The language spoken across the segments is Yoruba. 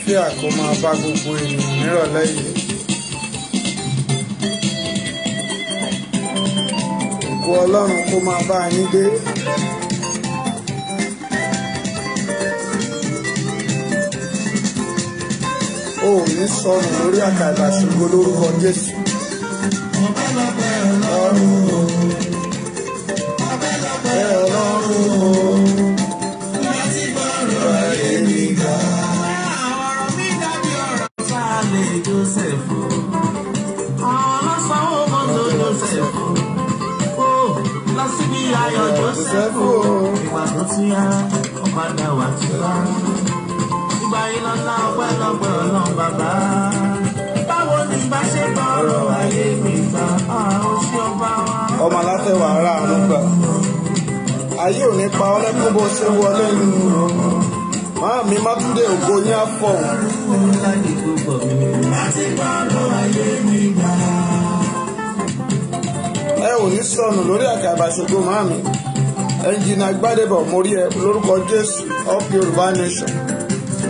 Àlàáfíà kó máa bá gbogbo ènìyàn nírọ̀lẹ́ yìí. Ògo Ọlọ́run kó máa bá yín gbé. O ò ní sọnù lórí àkàbà ṣògo lórúkọ Jésù. Ìgbà ìlọ́lá ọpẹ́lọpẹ́ Ọlọ́run bàbá. Báwo ni bá ṣe gbọ́rọ̀ ayé mi gbà? Ó ṣe ọba wa. Ọmọ alátẹ̀wà ara àánú gbà. Ayé ò ní pa ọ́ lẹ́kún bó ṣe wọlé nínú. Máa mi Mátúndé ògo yín á fọ̀. Ẹ ò ní sọnù lórí àkàbà ṣògo máa mi. Ẹnjìnà Gbádébọ̀ mo rí ẹ lórúkọ Jésù of Yorùbá nation.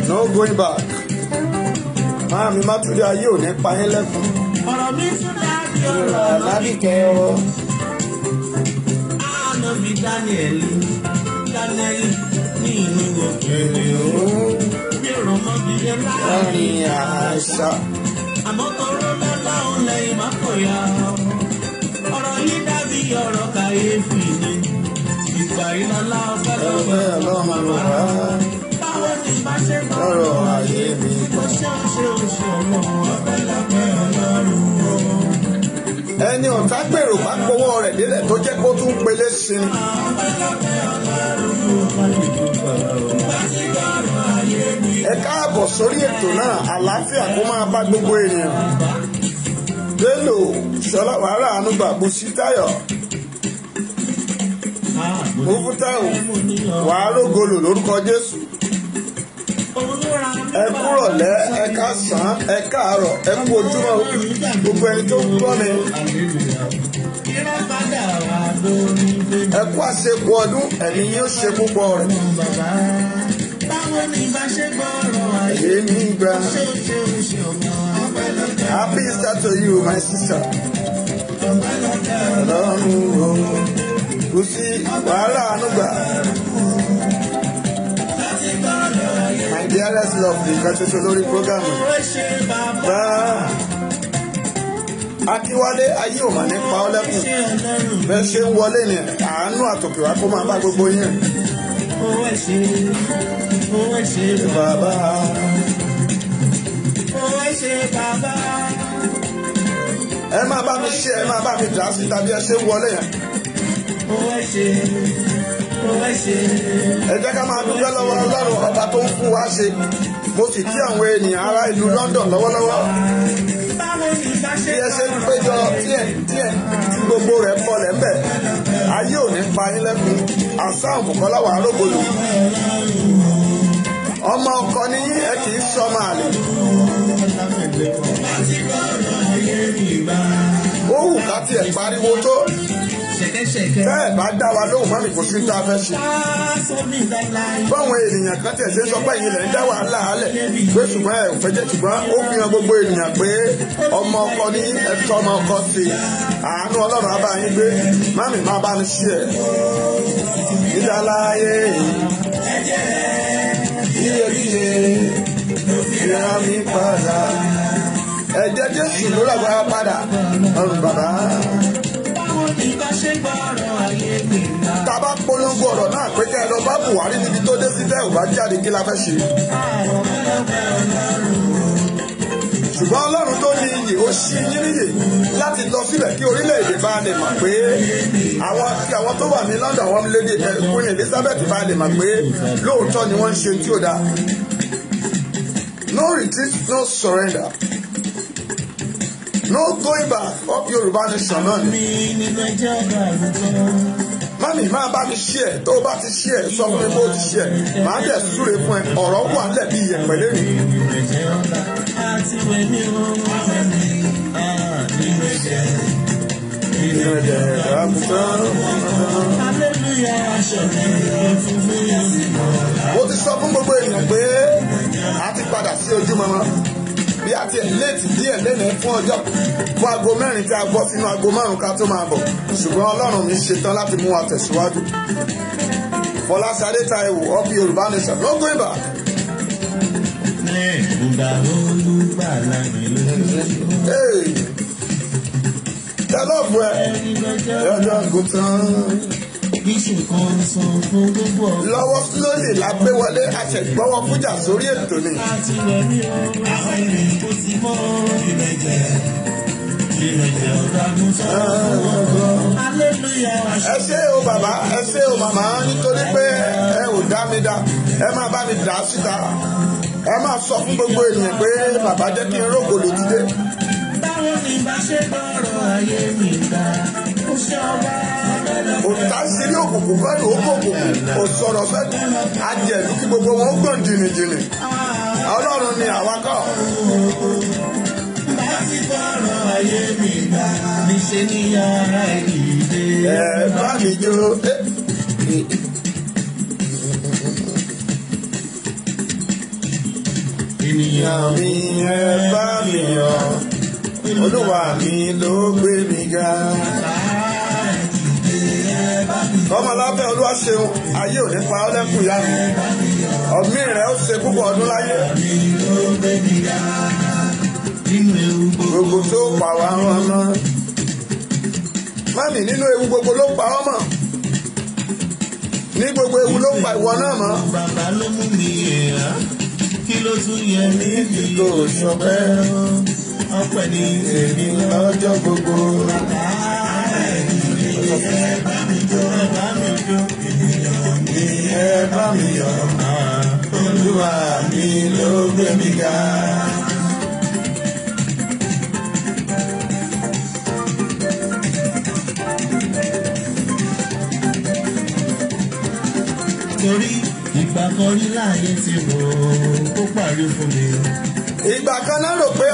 No going back. Máa mi Mátúndé ayé ò ní pa yín lẹ́kún. Ọ̀rọ̀ mi tún dábì ọ̀rọ̀ Lábìkẹ́ ọ. Àánú mi Dáníẹ́lì ní inú òkèèrè òun. Mi ò rọ̀ mọ́ bí ẹ láàrin àṣà. Àmọ́ tọrọ lọ́lá òun lẹ́yìn má kọ̀ ya. Ọ̀rọ̀ yìí dábì ọ̀rọ̀ kàyéfì ni. Ìgbà ìlọ́lá ọpẹ́lọpẹ́ Ọlọ́run bàbá. Báwo ni bá ṣe gbọ́rọ̀ ayé mi? Ó ṣe ọmọ ọpẹ́lọpẹ́ Ọlọ́run. Ẹni ọ̀tá gbèrò bá gbowó rẹ̀ délẹ̀ tó jẹ́ kó tún pelé sí ni. Ẹ káàbọ̀ sórí ètò náà, àlàáfíà kó máa bá gbogbo ènìyàn. Bello Ṣọlá wàhálà ànúgbà Bùsítayọ̀ Mufutau wàá rógolò lórúkọ Jésù. Ẹ kúrọ̀lẹ́, ẹ káàsán, ẹ káàárọ̀, ẹ kú ojúmọ́ gbogbo ẹni tó ń gbọ́ mi. Ẹ kú àṣekù ọdún, ẹ̀mí yóò ṣe púpọ̀ rẹ̀. Ayé mi gbà. Happy Easter to you, my sister. Ọlọ́run o, kò sí wàhálà ànúgbà. My dearest love, nǹkan ṣoṣo lórí prógámù. Akíwálé ayé ò mà ní pa ọ́ lẹ́kùn. Bẹ́ẹ̀ ṣe ń wọlé ni àánú àtòkè wá kó máa bá gbogbo yín. Bàbá. Ẹ máa bá mi ṣe, ẹ máa bá mi dà sí tàbí ẹ ṣe ń wọlé yẹn. Ẹ jẹ́ ká máa dúpẹ́ lọ́wọ́ Ọlọ́run ọba tó ń fún wa ṣe. Mo sì kí àwọn ènìyàn ará ìlú London lọ́wọ́lọ́wọ́. Bí ẹ ṣe ń péjọ tí gbogbo rẹ̀ bọ̀lẹ̀ ń bẹ̀. Ayé ò ní pa yín lẹ́kùn. Àsáà Bùkọ́lá wà rógolò. Ọmọ ọkọ ni yín, ẹ kì í sọmọ àlè. Ó wù ká tiẹ̀ pariwo tó. Bẹ́ẹ̀ bá dá wa lóhùn mọ́mì kò sí tá a fẹ́ ṣe. Báwọn ènìyàn kan tẹ̀ ṣe ń sọ pé ìyìn lẹ̀ ń dá wàhálà álẹ̀ pé ṣùgbọ́n ẹ̀ ò fẹ́ jẹ́ ṣùgbọ́n ó fi hàn gbogbo ènìyàn pé ọmọ ọkọ ní ẹ̀tọ́ ọmọ ọkọ sí i. Àánú Ọlọ́run á bá yín gbé mọ́mì máa bá mi ṣí ẹ̀. Ìdáláyé iyebíye ìyá mi padà. Ẹ̀jẹ̀ Jésù ló lágbára padà ọ̀run bàbá. Tàbá polongo ọ̀rọ̀ náà pé kẹ́ ẹ lọ bá Buhari níbi tó dé sí tẹ́ ò bá jáde kí la fẹ́ ṣe. Ṣùgbọ́n Ọlọ́run tó ní iyì ó ṣí yín níyè láti lọ síbẹ̀ kí orílẹ̀-èdè bá lè mọ̀ pé àwọn tó wà ní London àwọn lédè Queen Elizabeth bá lè mọ̀ pé lóòótọ́ ni wọ́n ń ṣe tí ò dáa. No retreat, no surrender. No going back up Yorùbá nation náà ni. Mami máa bá mi ṣí ẹ̀ tó o bá ti ṣí ẹ̀ sọ fún mi bó o ti ṣí ẹ̀ máa dẹ̀ súre fún ẹ ọ̀rọ̀ wà nílẹ̀ bí iyẹ̀pẹ̀ lẹ́nu. Mo ti sọ fún gbogbo èèyàn pé a ti padà sí ojúmọmọ bí a ti léètì díẹ̀ lẹ́nu fún ọjọ́ fún aago mẹ́rin tí a gbọ́ sínú aago márùn-ún ká tó máa bọ̀ ṣùgbọ́n Ọlọ́run mi ṣetán láti mú wa tẹ̀síwájú. Fọláṣadé Táíwò of Yorùbá Nation no going back. Tẹ́lọ̀fù ẹ̀ ẹ̀rọ àgùntàn. Lọ́wọ́ slowly la gbé wọlé àṣẹ̀gbọ́wọ́ fújà sórí ètò ni. Ẹ ṣé o bàbá, ẹ ṣé o màmá nítorí pé ẹ ò dá mi dá, ẹ máa bá mi dà síta, ẹ máa sọ fún gbogbo ènìyàn pé bàbá jẹ́ kí n rógòlò ti dé. Báwo ni bá ṣe bọ̀rọ̀ ayé mi gbà? Òtítà ń ṣe ní òkùnkùn fẹ́ ló kó òkùnkùn, ò sọ̀rọ̀ fẹ́ ajẹ̀lú kí gbogbo wọn gbọ̀n jìnnìjìnnì. Ọlọ́run ni àwa kọ́. Láti bọ̀rọ̀ ayé mi gbà, níṣẹ́ ní yàrá ìdílé. Ẹ bá mi jó. Ènìyàn mi ẹ bá mi yọ̀, Olúwa mi ló gbé mi ga. Ọmọ aláfẹ́ Olúwa ṣeun, ayé ò ní pa ọ́ lẹ́kùn ìyá mi. Ọ̀mí rẹ̀ ó ṣe púpọ̀ ọdún láyé. Gbogbo tó pa wá wọn mọ́. Mami nínú ewu gbogbo ló pa ọ́ mọ̀. Ní gbogbo ewu ló pa ìwọ náà mọ́. Bàbá ló mú mi yẹ̀yà, kí ló tún yẹ mí bí kò ṣọpẹ́? Ọpẹ́ ní èmi lọ́jọ́ gbogbo. Ẹ bá mi jó, ẹ bá mi jó, ènìyàn mi ẹ bá mi yọ̀, Olúwa mi ló gbé mi ga. Torí ìgbà kan rí láàyè tí mo kó parí fún mi. Ìgbà kan náà rò pé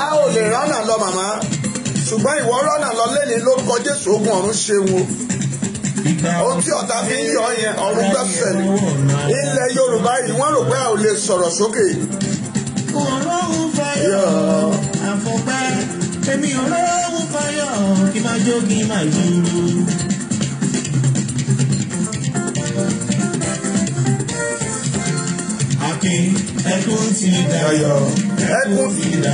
a ò lè rọ́nà lọ màmá ṣùgbọ́n ìwọ rọ́nà lọ lẹ́ni lórúkọ Jésù ogun ọ̀run ṣeun o. Ohun tí ọ̀tá fi ń yọ yẹn ọ̀run gbẹ́sẹ̀ ni. Ilẹ̀ Yorùbá yìí wọ́n rò pé a ò lè sọ̀rọ̀ sókè. Ọlọ́run fayọ̀ àfọ̀pẹ́ èmi Ọlọ́run fayọ̀ kí máa jó kí máa jùlọ. Ẹkún ti dayọ̀.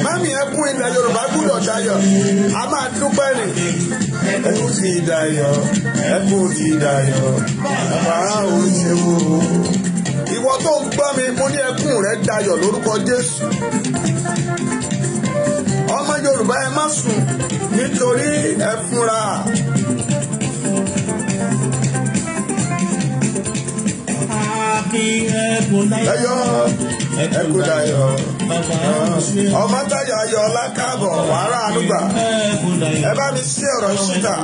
Mami ẹkún ilẹ̀ Yorùbá gbúdọ̀ dayọ̀. A máa dúpẹ́ ni. Ẹkún ti dayọ̀. Ẹkún ti dayọ̀. Bàbá ò ṣe wò. Ìwọ tó ń gbọ́ mi, mo ní ẹkún rẹ̀ dayọ̀ lórúkọ Jésù. Ọmọ Yorùbá ẹ má sùn nítorí ẹ fúnra. Dayọ̀. Ẹkún dayọ̀. Ọmọ táyọ̀ ayọ̀ lákàbọ̀ wàrà àdúgbà. Ẹ bá mi ṣe ọ̀rọ̀ síta.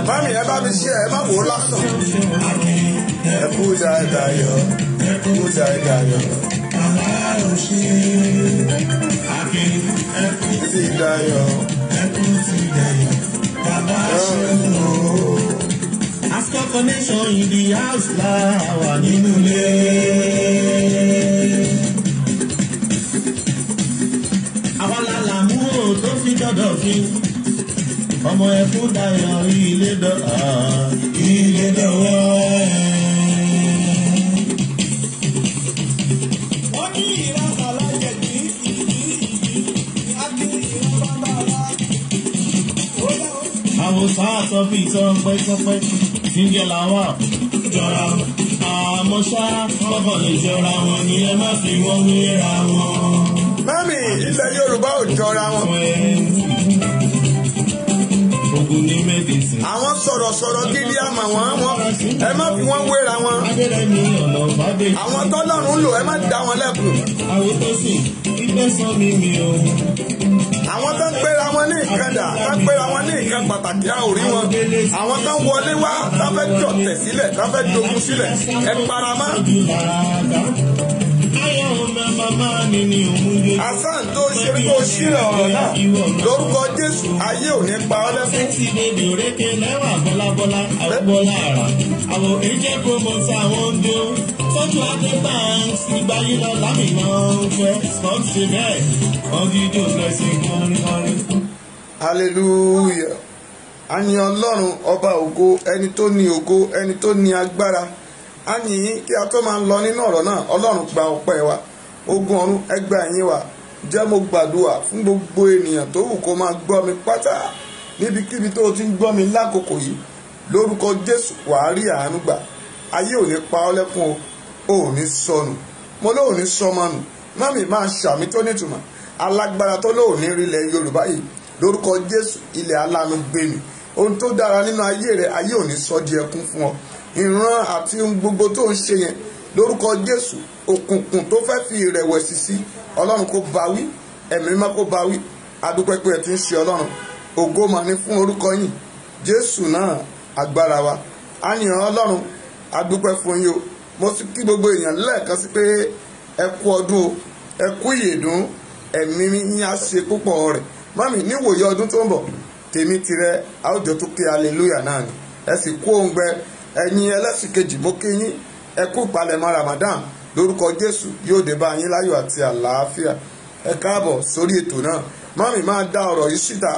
Mami ẹ bá mi ṣe ẹ má wò ó lásán. Ẹkún dayọ̀. Ẹkún dayọ̀. Ẹkún ti dayọ̀. Ẹkún ti dayọ̀. Bàbá ṣe lò ó. Asco connection in the house la wà nínú ilé. Àwọn làlàmú ò tó fi dọ́dọ̀ fi. Ọmọ ẹkún dayọ̀ ilé dọ̀wọ́. Wọ́n ní ìrọ̀kọ̀ lọ́jẹ̀ ní àwọn sáà sọ fi ìtọ́pẹ́ níjẹ́ làwọn jọra àmọ́ ṣá lọ́kọ̀ lè jọra wọn ni ẹ má fi wọ́n wéra wọn. Mami ilẹ̀ Yorùbá ò jọra wọn. Ogun ní mẹ́dísì. Àwọn sọ̀rọ̀sọ̀rọ̀ gidi àmà wọn ẹ má fi wọ́n wéra wọn. Àwọn tọ́lọ́run lò ẹ má dá wọn lẹ́kùn. Àwọn tó sì ìgbẹ́ sọ mi o. Àwọn tó ń gbéra wọn ní ìkẹdà tó ń gbéra wọn ní ìkẹ pàtàkì a ò rí wọn. Àwọn tó ń wọlé wá tó fẹ́ jọ̀tẹ̀ sílẹ̀ tó fẹ́ dogun sílẹ̀ ẹ paramá. Ayọ̀ mẹ́mà Hasan tó ṣe bí kò ṣíra ọ̀rọ̀ náà lórúkọ Jésù ayé ò ní pa ọ́ lẹ́kún. Sẹ́tì bèbè òrékè lẹ́wà bọ́lábọ́lá àwòbọ́lá àrà. Àwọn èjẹ́ promoter àwọn oúnjẹ. Tọ́jú Adé Banks ìgbà yìí lọ lámìnà fẹ́. Scott ṣe bẹ́ẹ̀. Ọdíjọ́ blessing kọrin. Hallelujah. A ní Ọlọ́run ọba ògo, ẹni tó ní ògo, ẹni tó ní agbára. A ní kí a tó máa ń lọ nínú ọ̀rọ̀ náà, Ọlọ́run gba ọpẹ́ wa. Ogun ọ̀run ẹgbẹ́ ẹ̀yìn wa. Jẹ́ mo gbàdúrà fún gbogbo ènìyàn tó wù kó máa gbọ́ mi pátá níbikíbi tó o ti ń gbọ́ mi lákòókò yìí. Lórúkọ Jésù wàá rí àánú gbà. Ayé ò ní pa ọ́ lẹ́kún o, ò ní sọnù. Mo lóò ní sọmọnù. Mọ́mì máa ṣàmì tó nítumọ̀. Alágbára tó lóò ní rílẹ̀ Yorùbá yìí. Lórúkọ Jésù ilẹ̀ aláàánú gbé mi. Ohun tó dára nínú ayé rẹ ayé ò ní sọ di ẹkún fún ọ. Ìran àti ohun gbogbo tó ń ṣe yẹn lórúkọ Jésù òkùnkùn tó fẹ́ fi ìrẹ̀wẹ̀sì sí Ọlọ́run kó bá wí, ẹ̀mí mímọ́ kó bá wí. Adúpẹ́ pé ẹ ti ń ṣe Ọlọ́run. Ògo mà ní fún orúkọ yín. Jésù náà agbára wa. A yìn Ọlọ́run. Adúpẹ́ fún yín o. Mo sì kí gbogbo èèyàn lẹ́ẹ̀kan sí pé ẹ kú ọdún o, ẹ kú ìyèdún, ẹ̀mí yín á ṣe púpọ̀ rẹ̀. Mami níwòye ọdún tó ń bọ̀ tèmi tirẹ̀ àwùjọ tó ké hallelujah náà ni. Ẹ sì kú òǹgbẹ ẹ̀yin ẹlẹ́sìn kejì mo kí yín. Ẹ kú ìpalẹ̀mọ́ Ramadan lórúkọ Jésù yóò dé bá yín láyọ̀ àti àlàáfíà. Ẹ káàbọ̀ sórí ètò náà. Mami máa dá ọ̀rọ̀ yìí síta.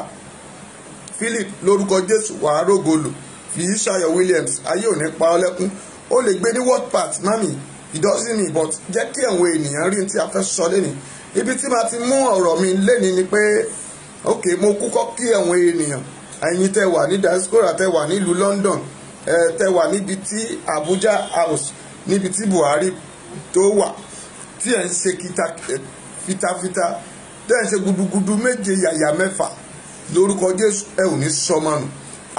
Philip lórúkọ Jésù wàá rógolò. Fìyíṣayọ̀ Williams ayé ò ní pa ọ́ lẹ́kún. Ó lè gbé ní word part mami ìdọ́sìnì but jẹ́ kí àwọn ènìyàn rí tí a fẹ́ sọ lẹ́nìí. Ibi tí màá ti mú ọ̀rọ̀ mi lẹ́nìí ni pé ok mo kúkọ́ kí àwọn ènìyàn ẹ̀yin tẹ́ wà ní diaspora tẹ́ wà nílùú London tẹ́ wà níbi tí Abuja house níbi tí Buhari tó wà tí ẹ̀ ń ṣe fitafita tẹ́ ẹ̀ ń ṣe gudugudu méje yàyà mẹ́fà lórúkọ Jésù ẹ ò ní sọmọnù.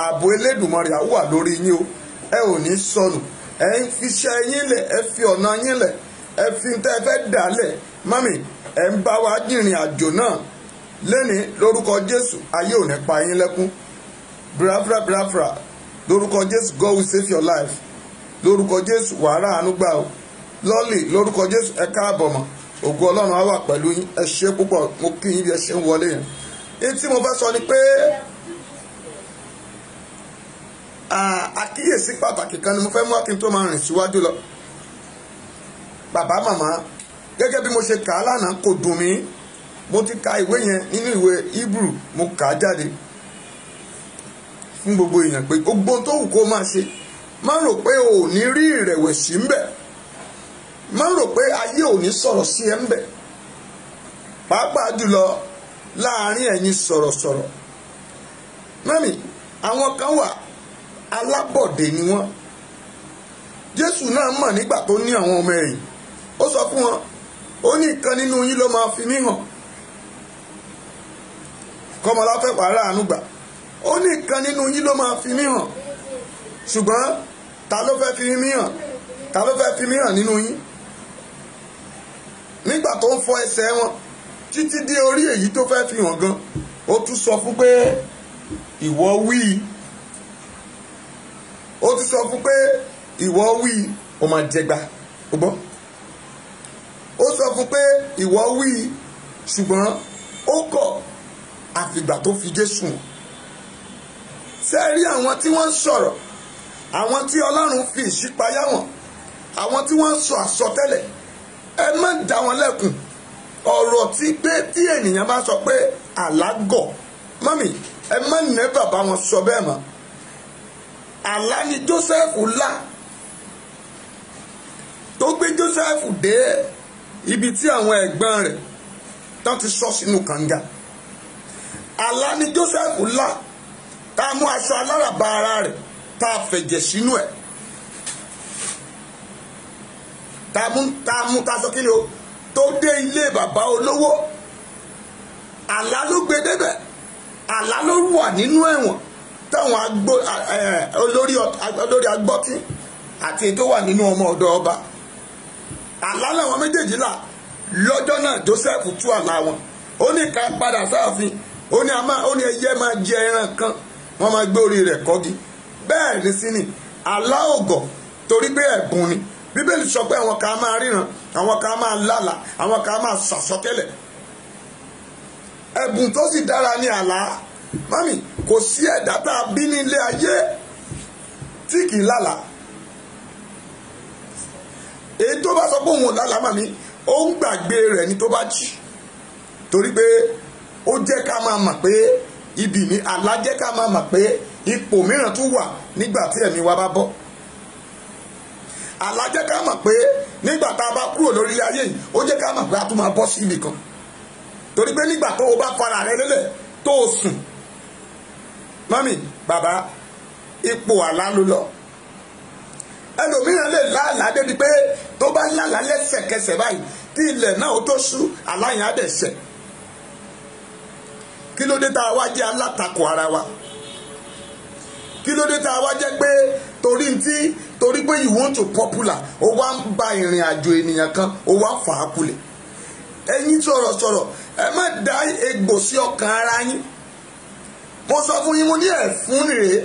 Ààbò Elédùmarè á wà lórí yín o, ẹ ò ní sọnù. Ẹ ń fi iṣẹ́ yín lẹ̀, ẹ fi ọ̀nà yín lẹ̀, ẹ fi tẹ́ ẹ fẹ́ dà lẹ̀. Mami ẹ ń bá wa jìnrìn àjò náà lẹ́ni lórúkọ Jésù ayé ò ní pa yín lẹ́kún. Biafra lórúkọ Jésù God will save your life. Lórúkọ Jésù wàhálà àánú gbà o. Lọ́ọ̀lì lórúkọ Jésù ẹ káàbọ̀ mọ́. Ògo Ọlọ́run á wà pẹ̀lú yín. Ẹ ṣé púpọ̀ mo kí yín bí ẹ ṣe ń wọlé yẹn. Èyí tí mo fẹ́ sọ ni pé àkíyèsí pàtàkì kan ni mo fẹ́ mú kí n tó máa rìn síwájú lọ. Bàbá màmá gẹ́gẹ́ bí mo ṣe kà á lánàá kò dùn mí. Mo ti ka ìwé yẹn nínú ìwé Hebrew mo kà á jáde fún gbogbo èèyàn pé gbogbo tó wù kó máa ṣe má rò pé o ò ní rí ìrẹ̀wẹ̀sì ń bẹ̀, má rò pé ayé ò ní sọ̀rọ̀ sí ẹ ń bẹ̀, pàápàá jùlọ láàárín ẹ̀yin sọ̀rọ̀sọ̀rọ̀. Mẹ́mi àwọn kan wà alábọ̀dé ni wọ́n. Jésù náà mọ̀ nígbà tó ní àwọn ọmọ ẹ̀yìn ó sọ fún wọn ó ní ìkan nínú yín ló máa fi mí hàn kọ́mọlá fẹ́ pàrọ̀ àánú gbà. Ó ní ìkan nínú yín ló máa fi mí hàn ṣùgbọ́n ta ló fẹ́ fi mí hàn? Ta ló fẹ́ fi mí hàn nínú yín? Nígbà tó ń fọ ẹsẹ̀ wọn títí dé orí èyí tó fẹ́ fi hàn gan ó tún sọ fún pé ìwọ wí. Ó tún sọ fún pé ìwọ wí ó máa jẹgba ó gbọ́. Ó sọ fún pé ìwọ wí ṣùgbọ́n ó kọ̀ àfìgbà tó fi Jésù hàn. Ṣé ẹ rí àwọn tí wọ́n ń sọ̀rọ̀, àwọn tí Ọlọ́run fi ìṣípayá wọn, àwọn tí wọ́n ń sọ àsọtẹ́lẹ̀, ẹ má dá wọn lẹ́kun. Ọ̀rọ̀ tí pé tí ènìyàn bá sọ pé àlágọ̀ mọ́mì ẹ má nẹ́ bàbá wọn sọ bẹ́ẹ̀ mọ́. Àlá ni Jósẹ́fù lá tó gbé Jósẹ́fù dé ibi tí àwọn ẹ̀gbọ́n rẹ̀ tán ti sọ sínú kànga. Àlá ni Jósẹ́fù lá tá a mú aṣọ aláràbarà ara rẹ̀ tá a fẹ̀jẹ̀ sínú ẹ̀. Tá a mú tá a sọ kí ni o tó dé ilé bàbá olówó. Àlá ló gbé débẹ̀. Àlá ló wà nínú ẹ̀wọ̀n táwọn olórí agbọ́tí àti tó wà nínú ọmọ ọ̀dọ̀ ọba. Àlá làwọn méjèèjì là lọ́jọ́ náà Joseph tú àlá wọn. Ó ní ká padà sáàfin. Ó ní ẹyẹ máa jẹ ẹran kan wọ́n máa gbé orí rẹ̀ kọ́gi. Bẹ́ẹ̀ ni sí ni àlá ògọ̀ torí pé ẹ̀bùn ni Bíbélì sọ pé àwọn kan máa ríran, àwọn kan máa lálàá, àwọn kan máa sàsọtẹ́lẹ̀. Ẹ̀bùn tó sì dára ní àlá. Mami, kò sí ẹ̀dá tá a bí ní ilé ayé tí kì í lálàá. Èyí tó bá sọ pé òun ò lálàá màmí, ó ń gbàgbé rẹ̀ ní tó bá jí. Torí pé ó jẹ́ ká máa mọ̀ pé ibi ní àlá jẹ́ ká máa mọ̀ pé ipò mìíràn tún wà nígbà tí ẹ̀mí wa bá bọ́. Àlá jẹ́ ká mọ̀ pé nígbà tá a bá kúrò lórí ayé yìí, ó jẹ́ ká mọ̀ pé a tún máa bọ́ sí ibì kan. Torí pé nígbà tó o bá fara rẹ lélẹ̀ tó o sùn, mami, bàbá, ipò àlá ló lọ. Ẹlòmíràn lè lálàá débi pé tó bá lálàá lẹ́sẹ̀kẹsẹ̀ báyìí tí ilẹ̀ náà ó tó ṣú, àlá yẹn á dẹ̀ ṣẹ. Kí ló dé tá a wá jẹ́ alátakò ara wa? Kí ló dé tá a wá jẹ́ pé torí pé you want to popular, ó wá ń ba ìrìn àjò ènìyàn kan, ó wá fà á kulẹ̀. Ẹ̀yin sọ̀rọ̀sọ̀rọ̀, ẹ má dá egbò sí ọkàn ara yín. Mo sọ fún yín, mo ní ẹ̀fún rèé.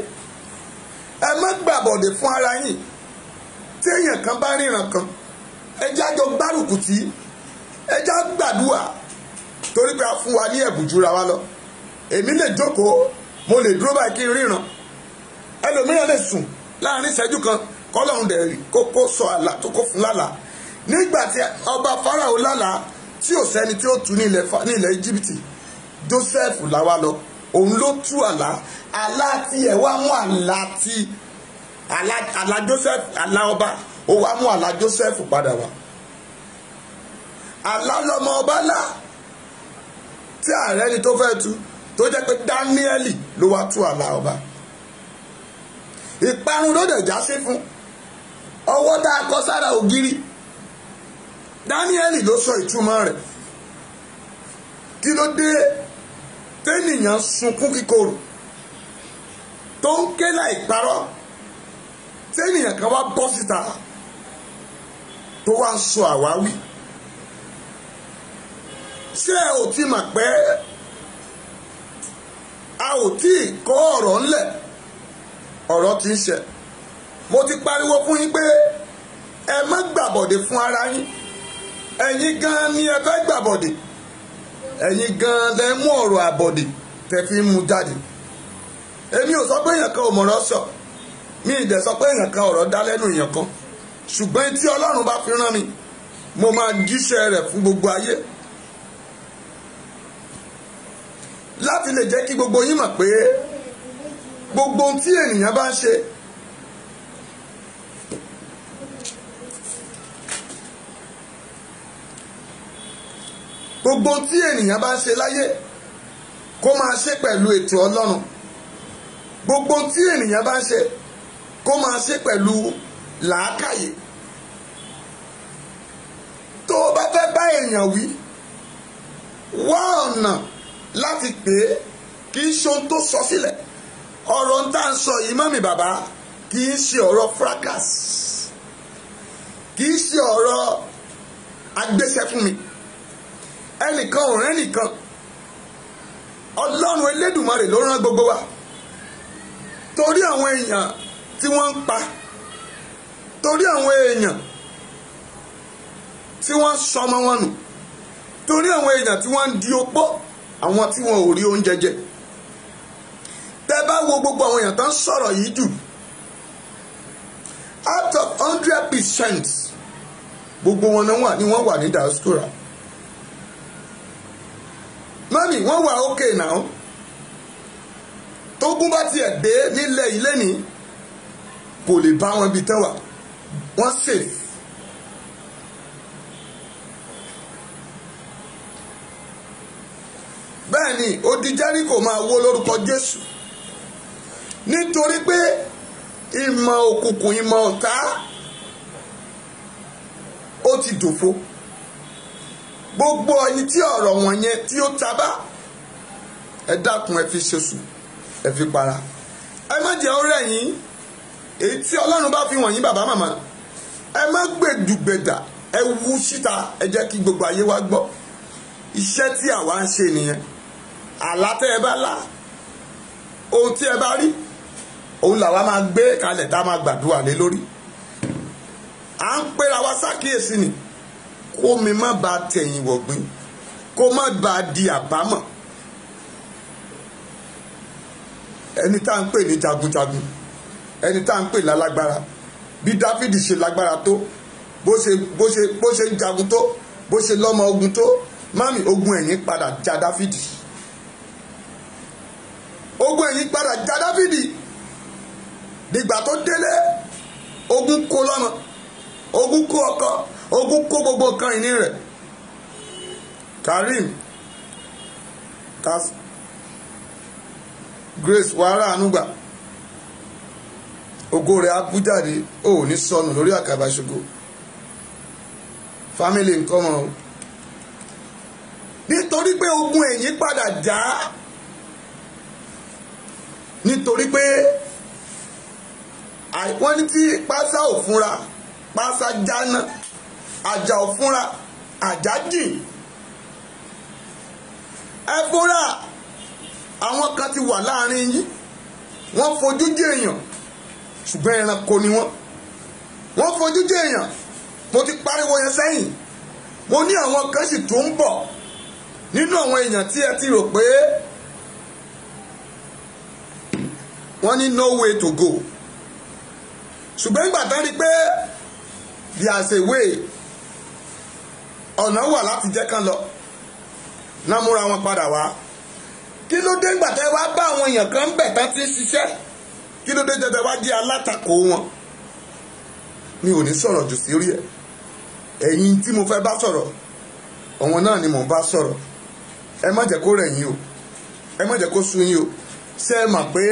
Ẹ má gbàbọ̀dẹ̀ fún ara yín. Tí èèyàn kan bá ríran kan, ẹ jẹ́ àjọ gbárùkù tí, ẹ jẹ́ gbàdúrà. Torí pé a fún wa ní ẹ̀bùn jura wa lọ. Èmi lè jókòó, mo lè dúró báyìí kí n ríran. Ẹlòmíràn lè sùn láàrin ìṣẹ́jú kan, kọ́lọ́run dẹ̀ rí kókó sọ àlá tó kó fún lálàá. Nígbà tí ọba Fáráò lálàá tí ò sẹ́ni tí ó tú ní ilẹ̀ Íjíbítì, Jósẹ́fù làwa lọ, òun ló tú àlá. Àlá tí ẹ̀ wá mú àlá Jósẹ́fù, àlá ọba, ó wá mú àlá Jósẹ́fù padà wá. Àlá lọmọ ọba lá tí ààrẹ ni tó fẹ́ tú, tó jẹ́ pé Dáníẹ́lì ló wá tú àlá ọba. Ìparun ló dẹ̀ já sí fún. Ọwọ́ tá a kọ sára ògiri, Dáníẹ́lì ló sọ ìtumọ̀ rẹ̀. Kí ló dé tẹ́nìyàn sunkún kíkorò tó ń ké láì parọ́, tẹ́nìyàn kan wá bọ́ síta tó wá ń sọ àwáwí? Ṣé ẹ ò ti mọ̀ pé a ò tí ì kọ́ ọ̀rọ̀ ńlẹ̀, ọ̀rọ̀ ti ń ṣẹ? Mo ti pariwo fún yín pé ẹ má gbàbọ̀dè fún ara yín. Ẹ̀yin gan ni ẹ fẹ́ gbàbọ̀dè. Ẹ̀yin gan lẹ mú ọ̀rọ̀ àbọ̀dè tẹ́ fi ń mú jáde. Èmi ò sọ pé èèyàn kan ò mọ̀rọ̀ sọ, mi ì dẹ̀ sọ pé èèyàn kan ọ̀rọ̀ dá lẹ́nu èèyàn kan, ṣùgbọ́n tí Ọlọ́run bá fi rán mi, mo máa jíṣẹ́ rẹ̀ fún gbogbo ayé. Láti lè jẹ́ kí gbogbo yín mọ̀ pé gbogbo ohun tí ènìyàn bá ń ṣe, gbogbo ohun tí ènìyàn bá ń ṣe láyé kó máa ṣe pẹ̀lú ètò Ọlọ́run. Gbogbo ohun tí ènìyàn bá ń ṣe kó máa ṣe pẹ̀lú làákàyè. Tó o bá fẹ́ bá èèyàn wí, wá ọ̀nà láti pè é, kì í ṣe ohun tó sọ sílẹ̀. Ọ̀rọ̀ ń tà ń sọ yìí, mọ́mì bàbá, kì í ṣe ọ̀rọ̀ fracas, kì í ṣe ọ̀rọ̀ agbésẹ́ fún mi. Ẹnìkan ò rẹ́ nìkan. Ọlọ́run Elédùmarè ló rán gbogbo wa. Torí àwọn èèyàn tí wọ́n ń pa, torí àwọn èèyàn tí wọ́n ń sọmọ wọn nù, torí àwọn èèyàn tí wọ́n ń di opó, àwọn tí wọn ò rí oúnjẹ jẹ. Tẹ́ bá wo gbogbo àwọn èèyàn tó ń sọ̀rọ̀ yìí jù, out of 100%, gbogbo wọn ni wọ́n wà ní diaspora. Mami, wọ́n wà okay now. Tógun bá tiẹ̀ dé nílẹ̀ ilé ní, kò lè bá wọn bí tẹ́wà, wọ́n safe. Bẹ́ẹ̀ ni odi Jẹ́ríkò máa wó lórúkọ Jésù, nítorí pé ìmọ̀ òkùnkùn, ìmọ̀ ọ̀tá ó ti dòfo. Gbogbo ẹni tí ọ̀rọ̀ wọ̀nyẹn tí ó tabá, ẹ dákun ẹ fi ṣoṣù, ẹ fi para. Ẹ má jẹ́ ọ̀rẹ́ yín, èyí tí Ọlọ́run bá fi wọ̀nyí bàbá màmá, ẹ má gbèdùgbèdà, ẹ wú síta, ẹ jẹ́ kí gbogbo ayé wa gbọ́. Iṣẹ́ tí àwa ń ṣe nìyẹn. Àlá tẹ́ ẹ bá lá, ohun tí ẹ bá rí, òun làwa máa gbé kalẹ̀ tá a máa gbàdúrà lé lórí. à ń pera wa sákìyèsí ni kó mi má ba tẹ̀yìn wọ̀gbìn kó má ba di àbámọ̀. ẹni tá à ń pè ní jagunjagun ẹni tá à ń pè lálágbára bí Dáfídì ṣe lágbára tó bó ṣe ń jagun tó bó ṣe lọ́mọ ogun tó mami ogun ẹ̀yìn padà já Dáfídì ogun ẹ̀yìn padà já Dáfídì dìgbà tó délé ogun kó lọ́mọ ogun kó ọkọ ogun kó gbogbo nǹkan ìní rẹ̀. Karim Grace wàhálà ànúgbà ògo rẹ̀ abújáde ò ní sọnù lórí àkàbà ṣògo family nǹkan mọ́ o nítorí pé ogun ẹ̀yìn padà já nítorí pé wọ́n ní tí pásá ò fúnra pásá jáná àjà ò fúnra àjà jìn ẹ fúnra àwọn kan ti wà láàrin yín wọ́n fojú jẹ́ èèyàn ṣùgbọ́n ẹranko ni wọ́n fojú jẹ́ èèyàn mo ti pariwo yẹn sẹ́yìn mo ní àwọn kan sì tó ń bọ̀ nínú àwọn èèyàn tí ẹ ti rò pé wọ́n ní no way to go ṣùgbọ́n ìgbà tán rí pé there's a way ọ̀nà wà láti jẹ́ kán lọ náà múra wọn padà wá kí ló dé ìgbà tẹ́ wá bá àwọn èèyàn kan bẹ̀ tán ti ń ṣiṣẹ́ kí ló dé tẹ́ wá jẹ́ alátakò wọn mi ò ní sọ̀rọ̀ jù sí orí ẹ̀ ẹ̀yin tí mo fẹ́ bá sọ̀rọ̀ ọ̀wọ́n náà ni mò ń bá sọ̀rọ̀ ẹ má jẹ́ kó rẹ̀ yín o ẹ má jẹ́ kó sú yín o ṣé ẹ mọ̀ pé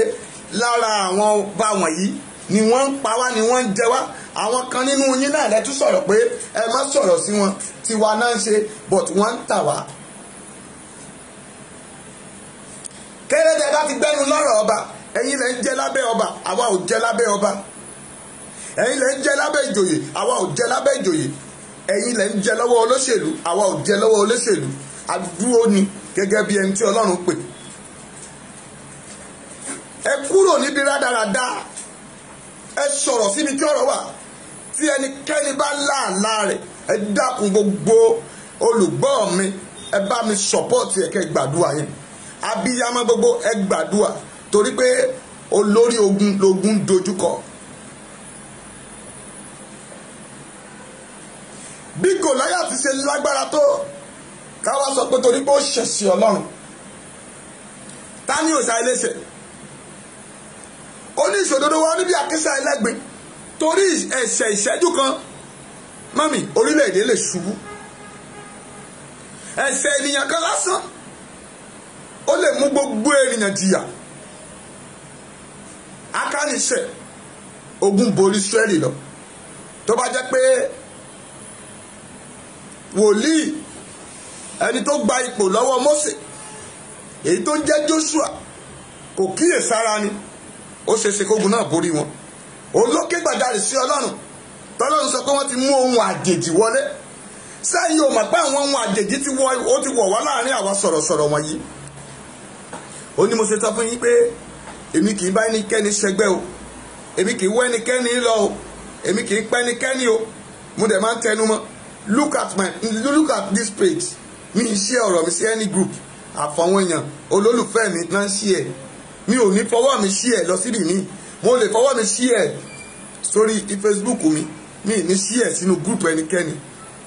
lára àwọn bá wọ̀nyí ni wọ́n ń pa wá ni wọ́n ń jẹ wá àwọn kan nínú yín náà lẹ́tún sọ̀rọ̀ pé ẹ má sọ̀rọ̀ sí wọn tiwa náà ń ṣe but wọ́n ń tà wá. kéré bá ti gbẹ́nu lọ́rọ̀ ọba ẹ̀yin lẹ́ ń jẹ lábẹ́ ọba àwa ò jẹ lábẹ́ ọba ẹ̀yin lẹ́ ń jẹ lábẹ́ ìjòyè àwa ò jẹ lábẹ́ ìjòyè ẹ̀yin lẹ́ ń jẹ lọ́wọ́ olóṣèlú àwa ò jẹ lọ́wọ́ olóṣèlú àdúró ni gẹ́gẹ́ bí ẹni tí Ọlọ́run pè. ẹ kúrò níbi rádaràda ẹ sọ̀rọ̀ síbi tí ọ̀rọ̀ wà tí ẹnikẹ́ni bá láàlá rẹ̀ ẹ dákun gbogbo olùgbọ́ mi ẹ bá mi sọ̀pọ́ọ̀tì ẹ̀kẹ́ gbàdúrà yẹn abiyamọ gbogbo ẹ gbàdúrà torí pé olórí ogun lógun dojúkọ. bí Gòláyátì ṣe lágbára tó káwá sọ pé torí pé ó ṣẹ̀ṣẹ̀ Ọlọ́run ta ni òòṣà ẹlẹ́ṣẹ̀ ó ní ìṣòdodo wa níbi àkísà ẹlẹ́gbin torí ẹ̀ṣẹ̀ ìṣẹ́jú kan mọ́mì orílẹ̀-èdè lè ṣubú ẹ̀ṣẹ̀ ènìyàn kan lásán ó lè mú gbogbo ènìyàn jìyà akániṣẹ́ ogun borí Ísírẹ́lì lọ tó bá jẹ́ pé wòlíì ẹni tó gba ipò lọ́wọ́ Mósè èyí tó ń jẹ́ Jóṣúà kò kíyèsára ni ó ṣeéṣe kógun náà borí wọn olókè gbàjarè sí Ọlọ́run tọ́lọ́run sọ pé wọ́n ti mú ohun àjèjì wọlé sẹ́yìn ò mọ̀ pé àwọn ohun àjèjì ti wọ̀ wá láàrin àwa sọ̀rọ̀sọ̀rọ̀ wọ̀nyí ó ní mo ṣe sọ fún yín pé èmi kì í bá ẹnikẹ́ni ṣẹgbẹ́ o èmi kì í wọ́ ẹnikẹ́ni lọ o èmi kì í pẹ́ ẹnikẹ́ni o mo dẹ̀ máa ń tẹnu mọ́ look at this page mi ń ṣe ọ̀rọ̀ mi sí any group àfọwọ́n èèyàn olólùfẹ́ mi náà ń ṣí ẹ̀ mi ò ní fọwọ́ mi ṣí ẹ̀ lọ síbi mi mo lè fọwọ́ mi ṣí ẹ̀ sórí Facebook mi ní ṣí ẹ̀ sínú group ẹnikẹ́ni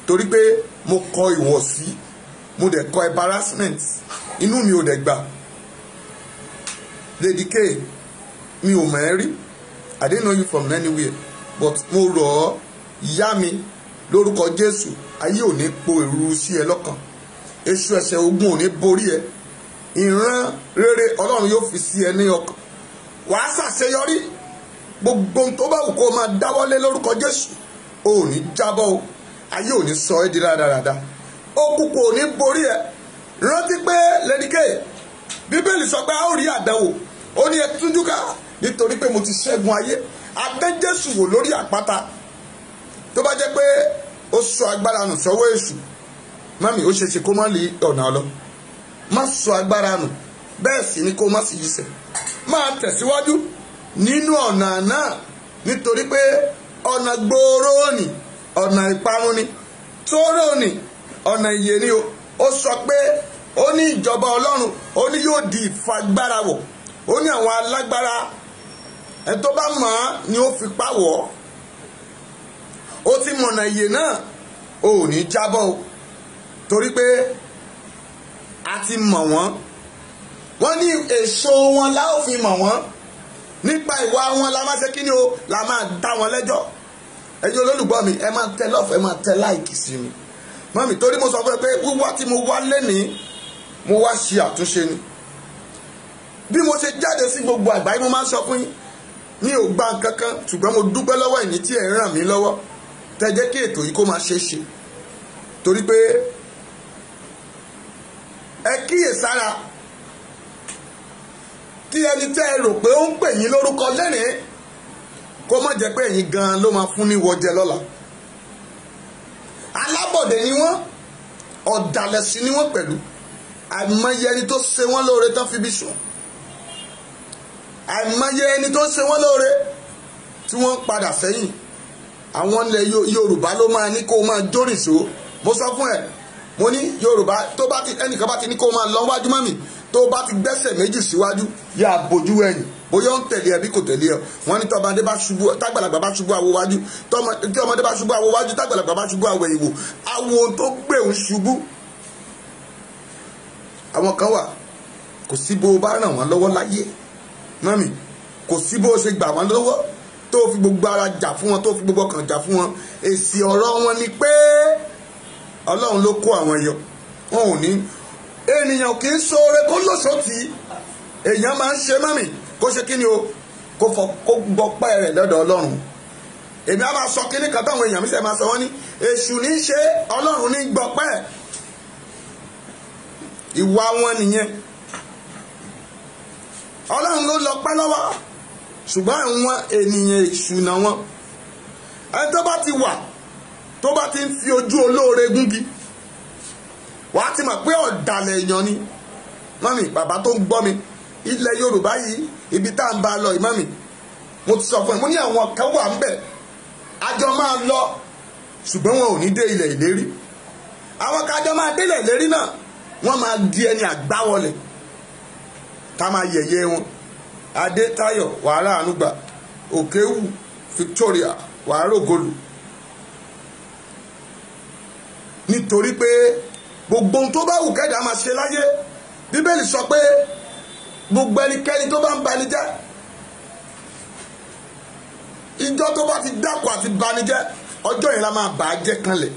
torí pé mo kọ ìwọ̀sí mo dẹ̀ kọ embarrassment inú mi ò dẹ̀ gbà Lady K mi ò mọ̀ ẹ́ rí I didn't know you from anywhere but mo rọ̀ ọ́ yá mi lórúkọ Jésù ayé ò ní po èrú sí ẹ lọ́kàn èṣù ẹ̀ṣẹ̀ ogun ò ní borí ẹ ìran rere Ọlọ́run yóò fi sí ẹ ní ọkàn wàá ṣàṣeyọrí gbogbo tó bá wù kó o máa dáwọ́lé lórúkọ Jésù ò ní jábọ́ o ayé ò ní sọ ẹ́ di rádaràda òkùnkùn ò ní borí ẹ rántí pé Lady K Bíbélì sọ pé a ó rí àdánwò ó ní ẹ tújú ká nítorí pé mo ti ṣẹ́gun ayé abẹ́ Jésù wò lórí àpáta tó bá jẹ́ pé ó sọ agbára nù sọ́wọ́ èṣù mami ó ṣeéṣe kó má lè ọ̀nà lọ má sọ agbára nù bẹ́ẹ̀ sì ni kó má sì yíṣẹ́ máa tẹ̀síwájú nínú ọ̀nà náà nítorí pé ọ̀nà gbòòrò ni ọ̀nà ìparun ni, Tóórè òní ọ̀nà ìyè ni o. Ó sọ pé ó ní ìjọba Ọlọ́run ó ní yóò di ìfagbára wọ̀, ó ní àwọn alágbára ẹni tó bá mọ̀ ọ́ ni ó fipá wọ̀ ọ́. Ó ti mọ̀nà ìyè náà ò ní jábọ́ o, torí pé a ti mọ̀ wọ́n. Wọ́n ní èso wọn la ó fi mọ̀ wọ́n, nípa ìwà wọn la máa ṣe kí ni o, la máa dá wọn lẹ́jọ́. Ẹ̀yin olólùgbọ́ mi, ẹ máa tẹ lọ́ọ̀fù, ẹ máa tẹ láìkì sí mi mọ́mì, torí mo sọ fún ẹ pé wíwá tí mo wá lénìí mo wá ṣe àtúnṣe ni. Bí mo ṣe jáde sí gbogbo àgbáyé mo máa ń sọ fún yín, mi ò gba nǹkan kan, ṣùgbọ́n mo dúpẹ́ lọ́wọ́ ẹ̀yin tí ẹ̀ ń ràn mí lọ́wọ́ tẹ́ jẹ́ kí ètò yìí kó máa ṣe é ṣe. Torí pé ẹ kíyèsára kí ẹni tẹ́ ẹ rò pé ó ń pè yín lórúkọ lénìí kó má jẹ́ pé ẹ̀yin gan-an ló máa fún ní wọjẹ lọ́la. Alábọ̀dé ni wọ́n, ọ̀dàlẹ̀ sí ni wọ́n pẹ̀lú. Àìmọye ẹni tó ṣe wọ́n lóore tán fi bí sùn, àìmọye ẹni tó ṣe wọ́n lóore tí wọ́n ń padà sẹ́yìn. Àwọn ilẹ̀ Yorùbá ló máa ní kó máa jórìṣó. Mo sọ fún ẹ, mo ní Yorùbá tó bá ti ẹnìkan bá ti ní kó máa lọ wájú mọ́mì, tó bá ti gbẹ́sẹ̀ méjì síwájú yà bójú ẹ̀yìn, bóyá ń tẹ̀lé ẹbí kò tẹ̀lé ẹ. Wọ́n ní tọ́mọdé bá ṣubú, tágbàlagbà bá ṣubú àwo wájú, tí ọmọdé bá ṣubú àwo wájú, tágbàlagbà bá ṣubú àwo ìwò, àwo tó gbé òun ṣubú. Àwọn kan wà, kò sí bó bá ràn wọ́n lọ́wọ́ láyé mọ́mì, kò sí bó ṣe gbà wọ́n lọ́wọ́ tó fi gbogbo ara jà fún wọn, tó fi gbogbo ọkàn jà fún wọn. Èsì ọ̀rọ̀ wọn ni pé Ọlọ́run ló kó àwọn yọ. Wọn ò ní ènìyàn kì í ṣoore kó lóṣòtì, èèyàn máa ń ṣe mọ́mì kó ṣe kí ni o, kó gbọ́pẹ́ rẹ̀ lọ́dọ̀ Ọlọ́run. Èmi á máa sọ kíní kan táwọn èèyàn mi sẹ́ máa sọ wọ́n ní èṣù ní í ṣe, Ọlọ́run ní gbọ́pẹ́. Ìwà wọn nìyẹn. Ọlọ́run ló lọ pẹ́ lọ́wọ́, ṣùgbọ́n àwọn ènìyàn èṣù náà wọn. Ẹni tó bá ti wà, tó bá ti ń fi ojú olóore gúngi, wà á ti mọ̀ pé ọ̀dàlẹ̀ èèyàn ni. Mọ́mì, bàbá tó ń gbọ́ mi, ilẹ̀ Yorùbá yìí ibi tá à ń bá lọ ìmọ̀mì, mo ti sọ fún ẹ, mo ní àwọn kan wà ń bẹ̀, àjọ máa lọ ṣùgbọ́n wọn ò ní dé ilẹ̀ ìlérí. Àwọn kájọ máa dé ilẹ̀ ìlérí náà, wọ́n máa di ẹni àgbáwọlẹ̀, ká máa yẹ̀yẹ́ wọn. Adétáyọ̀ wàhálà ànúgbà, Òkèwù Victoria wàhálà ògolù. Nítorí pé gbogbo ohun tó bá wù kẹ́dà máa ṣe láyé, Bíbélì sọ pé gbogbo ẹnikẹ́ni tó bá ń bani jẹ́, ìjọ tó bá ti dákọ̀ àti bani jẹ́, ọjọ́ yẹn la máa bà á jẹ́ kanlẹ̀.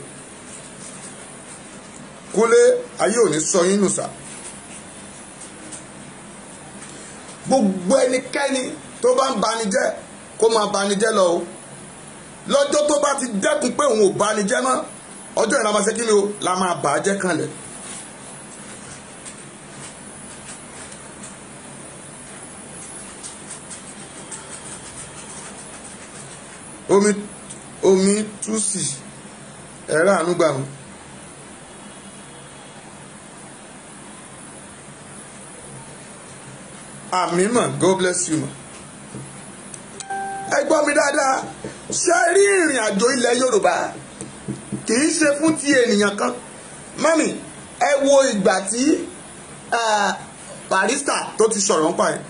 Kúnlé ayé ò ní sọ yín nù sá. Gbogbo ẹnikẹ́ni tó bá ń bani jẹ́ kó máa bani jẹ́ lọ o. Lọ́jọ́ tó bá ti dẹ́kun pé òun ò bani jẹ́ mọ́, ọjọ́ yẹn la máa ṣe kí ni o, la máa bà á jẹ́ kanlẹ̀. Omi túsì ẹ̀rọ ànúgbà mi. Àmì mà, God bless you mà. Ẹ gbọ́ mi dáadáa, ṣé rí ìrìn àjò ilẹ̀ Yorùbá kì í ṣe fún ti ènìyàn kan. Mọ́mì, ẹ wo ìgbà tí Barrister tó ti sọ̀rọ̀ ń pa ẹ̀,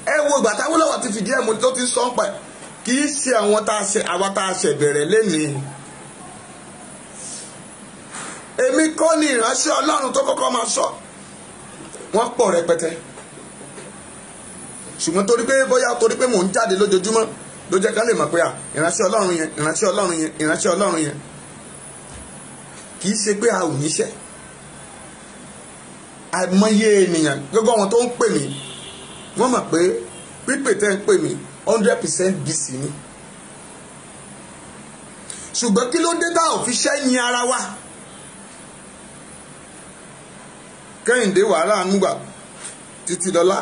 ẹ wo ìgbà táwọn Awólọ́wọ̀ ti fìdí ẹ̀ múlẹ̀ tó ti sọ ń pa ẹ̀. Kì í ṣe àwa tá a ṣe bẹ̀rẹ̀ lénìí. Èmi kọ́ ni ìránṣẹ́ Ọlọ́run tó kọ́kọ́ máa sọ, wọ́n pọ̀ rẹpẹtẹ. Ṣùgbọ́n torí pé bóyá torí pé mò ń jáde lójoojúmọ́ ló jẹ́ ká lè mọ̀ pé ìránṣẹ́ Ọlọ́run yẹn, ìránṣẹ́ Ọlọ́run yẹn, ìránṣẹ́ Ọlọ́run yẹn. Kì í ṣe pé a ò níṣẹ́. Àìmọye ènìyàn gbogbo àwọn tó ń pè mí, wọ́n mọ̀ pé pípè tẹ́ ń pè mí 100% BC ni. Ṣùgbọ́n kí ló dé tá ò fi ṣẹ́yìn ara wa? Kẹ́hìndé wàhálà ànúgbà, títí dọ́là.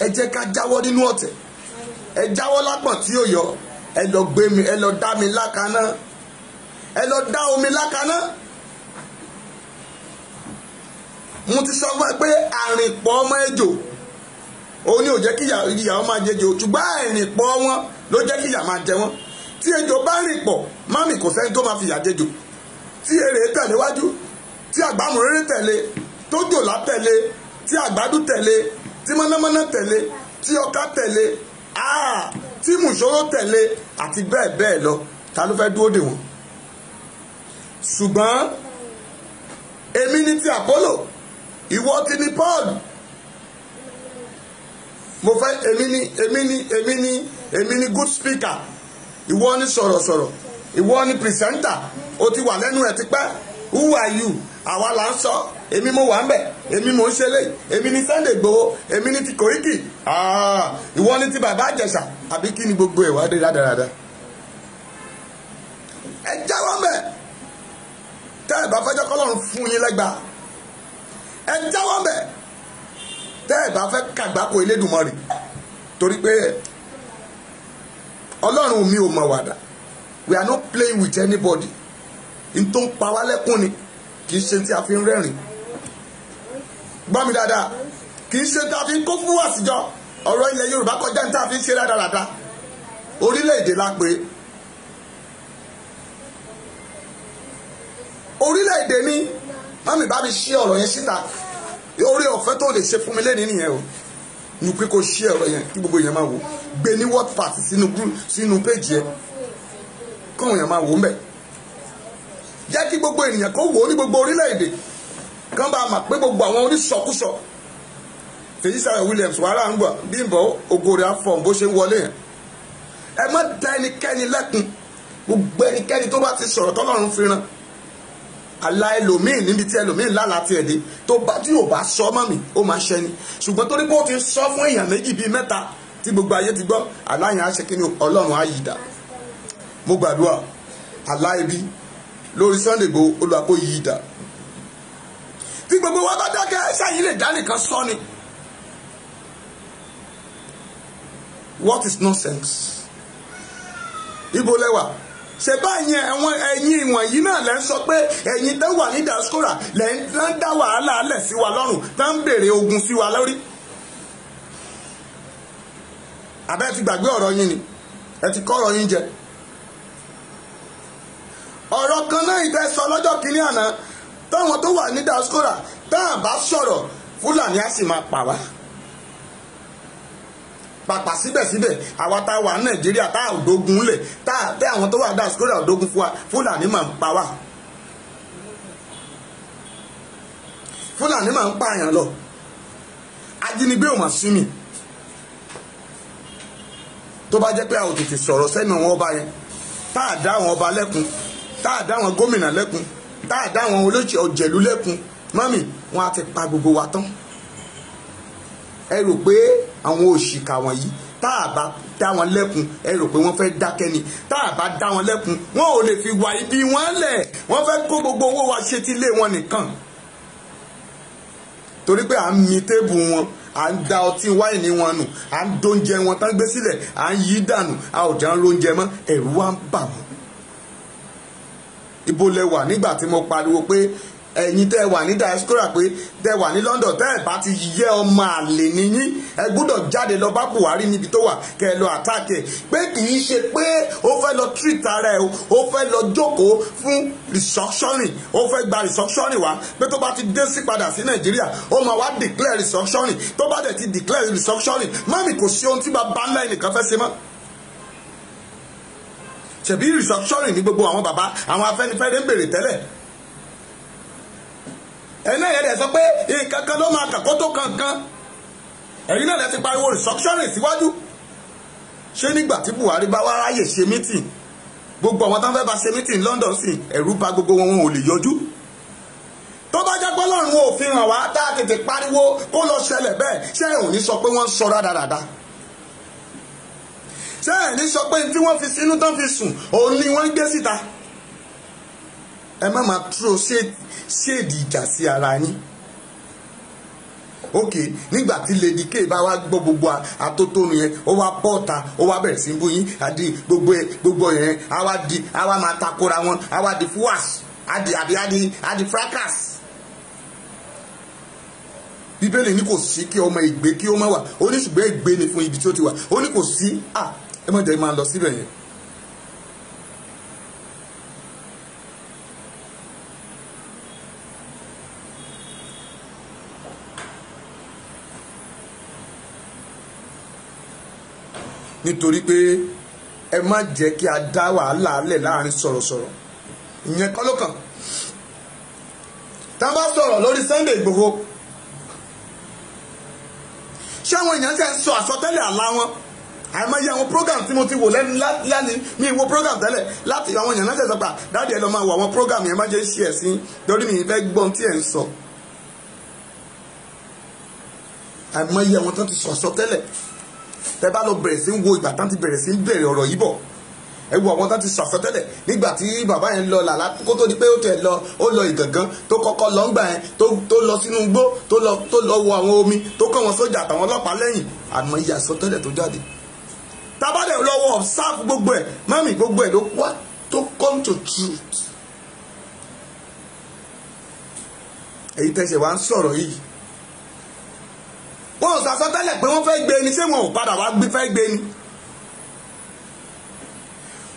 Ẹ jẹ́ ká jáwọ́ nínú ọ̀tẹ̀, ẹ jáwọ́ lápọ̀n tí ó yọ, ẹ lọ gbé mi, ẹ lọ dá mi lákaná, ẹ lọ dá omi lákaná. Mo ti sọ fún ẹ pé àrìnpọ̀ ọmọ ejò òun ni ò jẹ́ kí ìyàwó máa jẹjọ, ṣùgbọ́n àrìnpọ̀ wọn ló jẹ́ kí ìyà máa jẹ wọ́n. Tí ejò bá rìn pọ̀ mami kò sẹ́ni tó máa fi ìyà jẹjò. Tí èrè tẹ̀lé wájú, tí àgbámúréré tẹ̀lé, tó jòlá tẹ̀lé, tí àgbádù tẹ̀lé, tí mọ́nàmọ́ná tẹ̀lé, tí ọká tẹ̀lé, tí mùsòrò tẹ̀lé àti bẹ́ẹ̀ bẹ́ẹ̀ lọ, ta ló fẹ́ dúró dè wọ́n? Ṣùgbọ́n èmi ni ti Apollo, ìwọ ti ni Paul. Mo fẹ́ èmi ni good speaker, ìwọ ni sọ̀rọ̀sọ̀rọ̀, ìwọ ni presenter, o ti wà lẹ́nu ẹ̀ tipẹ́. Who are you? Àwa là ń sọ, èmi mo wà ń bẹ̀, èmi mo ń ṣe lé, èmi ni Sunday Igboho, èmi ni ti Koiki, ìwọ ni ti bàbá Ìjẹ̀ṣà, àbí kí ni gbogbo ẹ̀ wá dé rádaràda? Ẹ jáwọ́ mẹ́, tẹ́ ẹ bá fẹ́ jẹ́ k'Ọlọ́run fún yín lẹ́gbàá, ẹ jáwọ́ mẹ́, tẹ́ ẹ bá fẹ́ kàgbákò Elédùmarè, torí pé Ọlọ́run mi ò mọ̀ wàdà. We are not playing with anybody. In tó ń pa wá lẹ́kún ni, kì í ṣe tí a fi ń rẹ́rìn. Gbọ́ mi dáadáa, kì í ṣe tí a fi ń kó fún wá síjọ́. Ọ̀rọ̀ ilẹ̀ Yorùbá kọjá ní tí a fi ń ṣe rádaràda. Orílẹ̀-èdè la pé. Orílẹ̀-èdè ni, mami bá mi ṣí ọ̀rọ̀ yẹn síta. Orí ọ̀fẹ́ tó lè ṣe fún mi lẹ́ni nìyẹn o. Ní pé kó ṣí ọ̀rọ̀ yẹn kí gbogbo èèyàn máa wò. Gbé ní WordPad sínú péjì yẹn. Kọ́wọn èèyàn máa wò ń bẹ̀. Jẹ́ kí gbogbo ènìyàn kó wò ó ní gbogbo orílẹ̀-èdè kán bá mà pé gbogbo àwọn oníṣọkúsọ Fèyísayọ̀ Williams wàhálà ń gbà Bímbọ́ Ògòrè afọ̀n bó ṣe ń wọlé yẹn. Ẹ má dá ẹnikẹ́ni lẹ́kun, gbogbo ẹnikẹ́ni tó bá ti sọ̀rọ̀ tọ́lọ́run fi ran àlá ẹlòmíì níbi tí ẹlòmíì lálàá tiẹ̀ dé tó bá tí ò bá sọ mọ́ mi ó máa ṣẹ ni. Ṣùgbọ́n torí pé ó ti sọ fún èèyàn méjì bíi mẹ́ta tí gbogbo ayé ti gbọ́, àlá yẹn á ṣe kí ni Ọlọ́run á yí dà. Mo gbàdúrà àlá ibi lórí Sunday Igboho Olúwa kó yí dà. Tí gbogbo wa bá dákẹ́ ṣáyí lè dá nìkan sọ ni. What is nonsense? Ibo lẹ́wà ṣe báyìí ẹ̀yin ìwọ̀nyí náà lẹ́ ń sọ pé ẹ̀yin tó wà ní diaspora lẹ́ ń dá wàhálà alẹ̀ sí wa lọ́rùn tá ń béèrè ogun sí wa lórí. Àbẹ́ ti gbàgbé ọ̀rọ̀ yín ni ẹ ti kọ́ ọ̀rọ̀ yín jẹ. Ọ̀rọ̀ kan náà ìtẹ́ sọ lọ́jọ́ kìíní àná táwọn tó wà ní diaspora táà bá sọ̀rọ̀ Fúlàní á sì máa pa wá. Pàpà síbẹ̀síbẹ̀ àwa tá a wà ní Nàìjíríà tá a òdógun lẹ̀ tẹ́ àwọn tó wà ní diaspora òdógun fún wa Fúlàní máa ń pa wá. Fúlàní máa ń pààyàn lọ. Ajínigbé ò mà sí mi. Tó bá jẹ́ pé a ò tètè sọ̀rọ̀ sẹ́nu àwọn ọba yẹn tá a dá àwọn ọba lẹ́kun, tá a dá àwọn gómìnà lẹ́kun, tá a dá àwọn òjèlú lẹ́kun, mọ́mì wọn á ti pa gbogbo wa tán. Ẹ rò pé àwọn òṣìkà wọ̀nyí tá a bá dá wọn lẹ́kun ẹ rò pé wọ́n fẹ́ dákẹ́ ni? Tá a bá dá wọn lẹ́kun wọn ò lè fi wà ibi wọn lẹ̀, wọ́n fẹ́ kó gbogbo owó wa ṣe ti ilé wọn nìkan. Torí pé à ń mi tébù wọn, à ń da ọtí wáìnì wọn nù, à ń dóúnjẹ wọn tán gbé sílẹ̀, à ń yí dànù, a ò já ń lóúnjẹ mọ́, ẹ̀rù wa ń bà wọ́n. Ibo lẹ wà nígbà tí mo pariwo pé ẹ̀yin tẹ́ wà ní diaspora pé tẹ́ wà ní London tẹ́ ẹ̀ bá ti yẹ ọmọ àlè nìyí ẹ gbọ́dọ̀ jáde lọ bá Buhari níbi tó wà kẹ́ ẹ lọ àtàkẹ́ pé kì í ṣe pé ó fẹ́ lọ treat ara ẹ̀ ó fẹ́ lọ jókòó fún restructuring, ó fẹ́ gba restructuring wá pé tó bá ti dé sí padà sí Nàìjíríà ó máa wá declare restructuring, tó bá dẹ̀ ti declare restructuring mami kò sí ohun tí bàbá ńlá ẹnìkan fẹ́ ṣe mọ́. Ṣebí restructuring ní gbogbo àwọn bàbá àwọn Afẹ́nifẹ́re ń bèrè tẹ́lẹ̀. Ẹ̀yin náà yẹn dẹ̀ sọ pé nǹkan kan ló máa kàkó tó kankan. Ẹ̀yin náà lẹ ti pariwo restructuring síwájú. Ṣé nígbà tí Buhari bá wá ráyè ṣe meeting gbogbo àwọn tó ń fẹ́ bá ṣe meeting London sí ẹ̀rù bà gbogbo wọn ò lè yọjú? Tó bá jẹ́ pé Ọlọ́run ò fi hàn wá tá a tètè pariwo kó lọ ṣẹlẹ̀ bẹ́ẹ̀ ṣé ẹ̀ ò ní sọ pé wọ́n ń sọ rádaràda? Ṣé ẹ̀ ní sọ pé tí wọ́n fi sínú tán fi sùn òun ni wọ́n ń gbé síta? Ẹ má máa tró ṣéèdì ìjà sí ara yín. Ok, nígbà tí Lady K bá wá gbọ́ gbogbo àtótónu yẹn ó wá pọ́ọ̀ta ó wá bẹ̀rẹ̀ sí bú yín àdí gbogbo yẹn á wá máa takora wọn á wá di fúwàs àdí fracas. Bíbélì ní kò sí kí ọmọ ìgbé kí ó má wà, ó ní ṣùgbọ́n ègbé ni fún ibi tí ó ti wà, ó ní kò sí ẹ má jẹ́ máa lọ síbẹ̀ yẹn. nítorí pé ẹ má jẹ́ kí a dá wàhálà lẹ̀ láàrin sọ̀rọ̀sọ̀rọ̀ ìyẹn kọ́ ló kàn. tá a bá sọ̀rọ̀ lórí Sunday Igboho ṣé àwọn èèyàn ṣe ń sọ àsọtẹ́lẹ̀ àlá wọn àìmọye àwọn program tí mo ti wò lẹ́ni mi wo program tẹ́lẹ̀ láti àwọn èèyàn náà ṣẹ̀ṣẹ̀ pa dáàdi ẹ lọ máa wo àwọn program yẹn má jẹ́ ṣí ẹ̀ sí torí mi fẹ́ gbọ́n tí ẹ̀ ń sọ. àìmọye àwọn tó ti sọ àsọtẹ́lẹ̀ tẹ́ bá lọ bẹ̀rẹ̀ sí ń wo ìgbà tán ti bẹ̀rẹ̀ sí ń bẹ̀rẹ̀ ọ̀rọ̀ yìí bọ̀ ẹ wo àwọn tán ti sọ àsọtẹ́lẹ̀ nígbà tí bàbá yẹn lọ làlá kó tó di pé ó lọ Ìgàngán tó kọ́kọ́ lọ ńgbà yẹn tó lọ sínú igbó tó lọ wo àwọn omi tó kọ́ wọn sójà àtàwọn ọlọ́pàá lẹ́yìn àìmọye àsọtẹ́lẹ̀ tó jáde. tábàdẹ̀ lọ́wọ́ observe gbogbo ẹ̀ mọ́mì gbogbo ẹ̀ ló wá tó come to truth. èyí tẹ̀sẹ̀ wá ń sọ̀rọ̀ yìí wọ́n ò sàsọtẹ́lẹ̀ pé wọ́n fẹ́ gbé ni ṣé wọn ò padà wá fẹ́ gbé ni.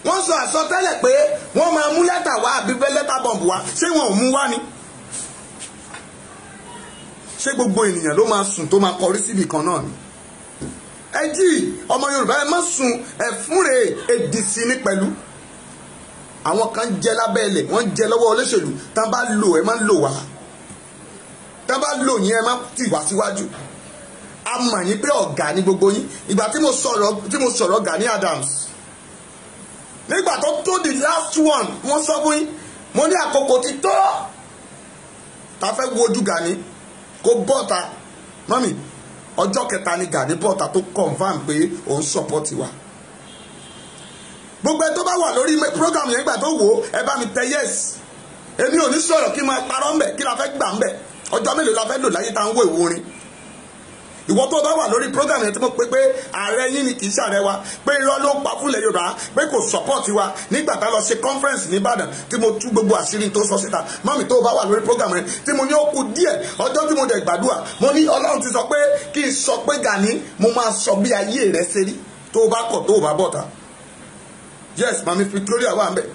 wọ́n sọ àsọtẹ́lẹ̀ pé wọ́n máa mú lẹ́tà wá àbí bẹ́ lẹ́tà bọ̀m̀bù wá ṣé wọn ò mú wá ni. ṣé gbogbo ènìyàn ló máa sùn tó máa kọrí síbi kan náà ni. ẹ jí ọmọ Yorùbá ẹ má sùn ẹ̀fúnre èdìsí ní pẹ̀lú. àwọn kan jẹ lábẹ́ ilẹ̀ wọ́n jẹ lọ́wọ́ olóṣèlú tá a bá lò ẹ má lò wá tá a bá lò yín ẹ má tì wá síwájú. a mọ̀ yín pé ọ̀gá ní gbogbo yín ìgbà tí mo sọ̀rọ̀ Gani Adams nígbà tó the last one wọ́n sọ fún yín mo ní àkókò ti tó ta fẹ́ wojú Gani kó bọ́ta mọ́mì ọjọ́ kẹta ni Gani bọ́ta tó confam pé òun support wa gbogbo ẹ tó bá wà lórí program yẹn nígbà tó wò ó ẹ bá mi tẹ yes èmi ò ní sọ̀rọ̀ kí n máa parọ́ ńbẹ̀ kí la fẹ́ gbà ńbẹ̀ ọjọ́ mélòó la fẹ́ lò láyé tá à ń wo ìwo orin ìwọ tó bá wà lórí program yẹn tí mo pé ààrẹ yín ni kì í ṣàrẹ wa pé irọ́ ló ń pa fúnlẹ̀ Yorùbá pé kò support wa nígbà tá a lọ ṣe conference ní Ìbàdàn tí mo tú gbogbo àṣírí tó sọ síta mọ́mì tó bá wà lórí program yẹn tí mo ní ó kù díẹ̀ ọjọ́ tí mo dẹ̀ gbàdúrà mo ní Ọlọ́run ti sọ pé kí n sọ pé Gani mo máa sọ bí ayé rẹ ṣe rí tó bá kọ̀ tó bá bọ̀ta yes mami Victoria wà ń bẹ̀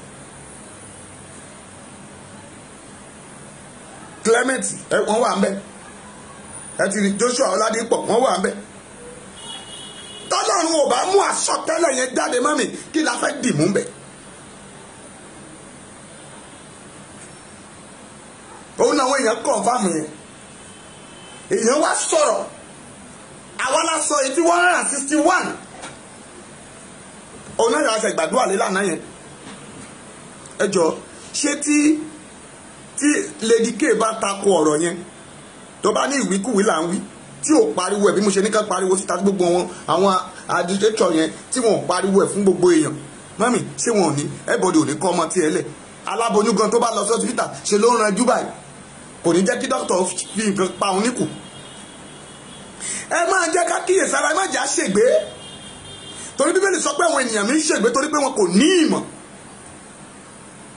Clement wọ́n wà ń bẹ̀ ẹ ti rí Joshua Ọládípọ̀ wọ́n wà ń bẹ̀ tọ́lọ́run ò bá mú àsọtẹ́lẹ̀ yẹn jáde mọ́mì kí la fẹ́ dì mú bẹ̀. òun náà àwọn èèyàn confirm yẹn èèyàn wá sọ̀rọ̀ àwọn lásọ 161 òun náà yàrá ṣe gbàdúrà lé lánàá yẹn ẹ jọ ṣé tí Lady K bá tako ọ̀rọ̀ yẹn tó bá ní ìwíkúwí là ń wí tí ò pariwo ẹ̀ bí mo ṣe ní ká pariwo síta gbogbo wọn àwọn agitator yẹn tí wọn ò pariwo ẹ̀ fún gbogbo èèyàn mọ́mì ṣé wọn ò ní everybody ò ní kọ́ ọmọ tiẹ̀ lẹ̀ aláboyún gan tó bá lọ sí hospital ṣe ló ń ranjú báyìí kò ní jẹ́ kí dókítà fi nǹkan pa òun níkù. ẹ máa jẹ́ ká kíyèsára ẹ má jà ṣègbé torí Bíbélì sọ pé àwọn ènìyàn mi ń ṣègbé torí pé wọn kò ní ìmọ̀.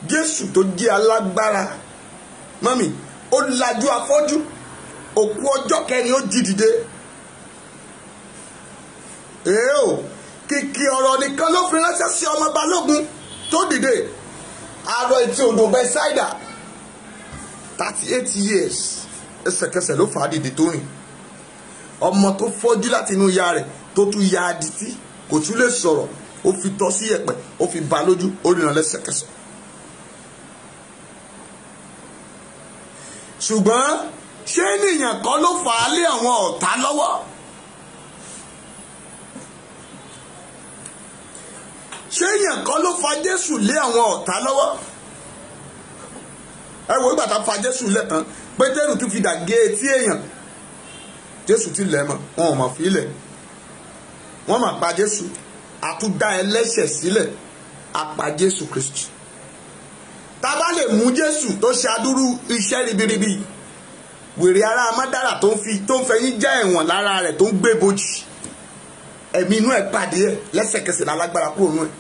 Jésù tó jẹ́ alágbára mọ́mì ó lajú afọ́jú òkú ọjọ́ kẹrin ó jí dìde kìkì ọ̀rọ̀ nìkan ló fi ránṣẹ́ sí ọmọ Balógun tó dìde àrò etí odò Bẹ́sáídà 38 years ẹsẹ̀kẹsẹ̀ ló fà á dìde tó rìn ọmọ tó fọ́jú láti inú ìyá rẹ̀ tó tún ya adití kò tún lè sọ̀rọ̀ ó fi tọ́ sí ẹ̀pẹ̀ ó fi bá lójú ó rìnà lẹ́sẹ̀kẹsẹ̀ ṣùgbọ́n ṣé ènìyàn kan ló fà á lé àwọn ọ̀tá lọ́wọ́ ṣé ènìyàn kan ló fa Jésù lé àwọn ọ̀tá lọ́wọ́ ẹ wo ìgbà tá a fa Jésù lẹ́tàn Pétérù tún fi dà gé etí èèyàn Jésù ti lẹ̀ mọ́ wọn ò mọ̀ fi lẹ̀ wọ́n mà pa Jésù àtúndá ẹlẹ́ṣẹ̀ sílẹ̀ apá Jésù Kristi tá a bá lè mú Jésù tó ṣe adúrú iṣẹ́ ribiribi wèrè ara Amádàrà tó ń fẹyín já ẹ̀wọ̀n lára rẹ̀ tó ń gbé bojì ẹ̀mí inú ẹ̀ pàdé ẹ̀ lẹ́sẹ̀kẹsẹ̀ lálágbára kúrò nú ẹ̀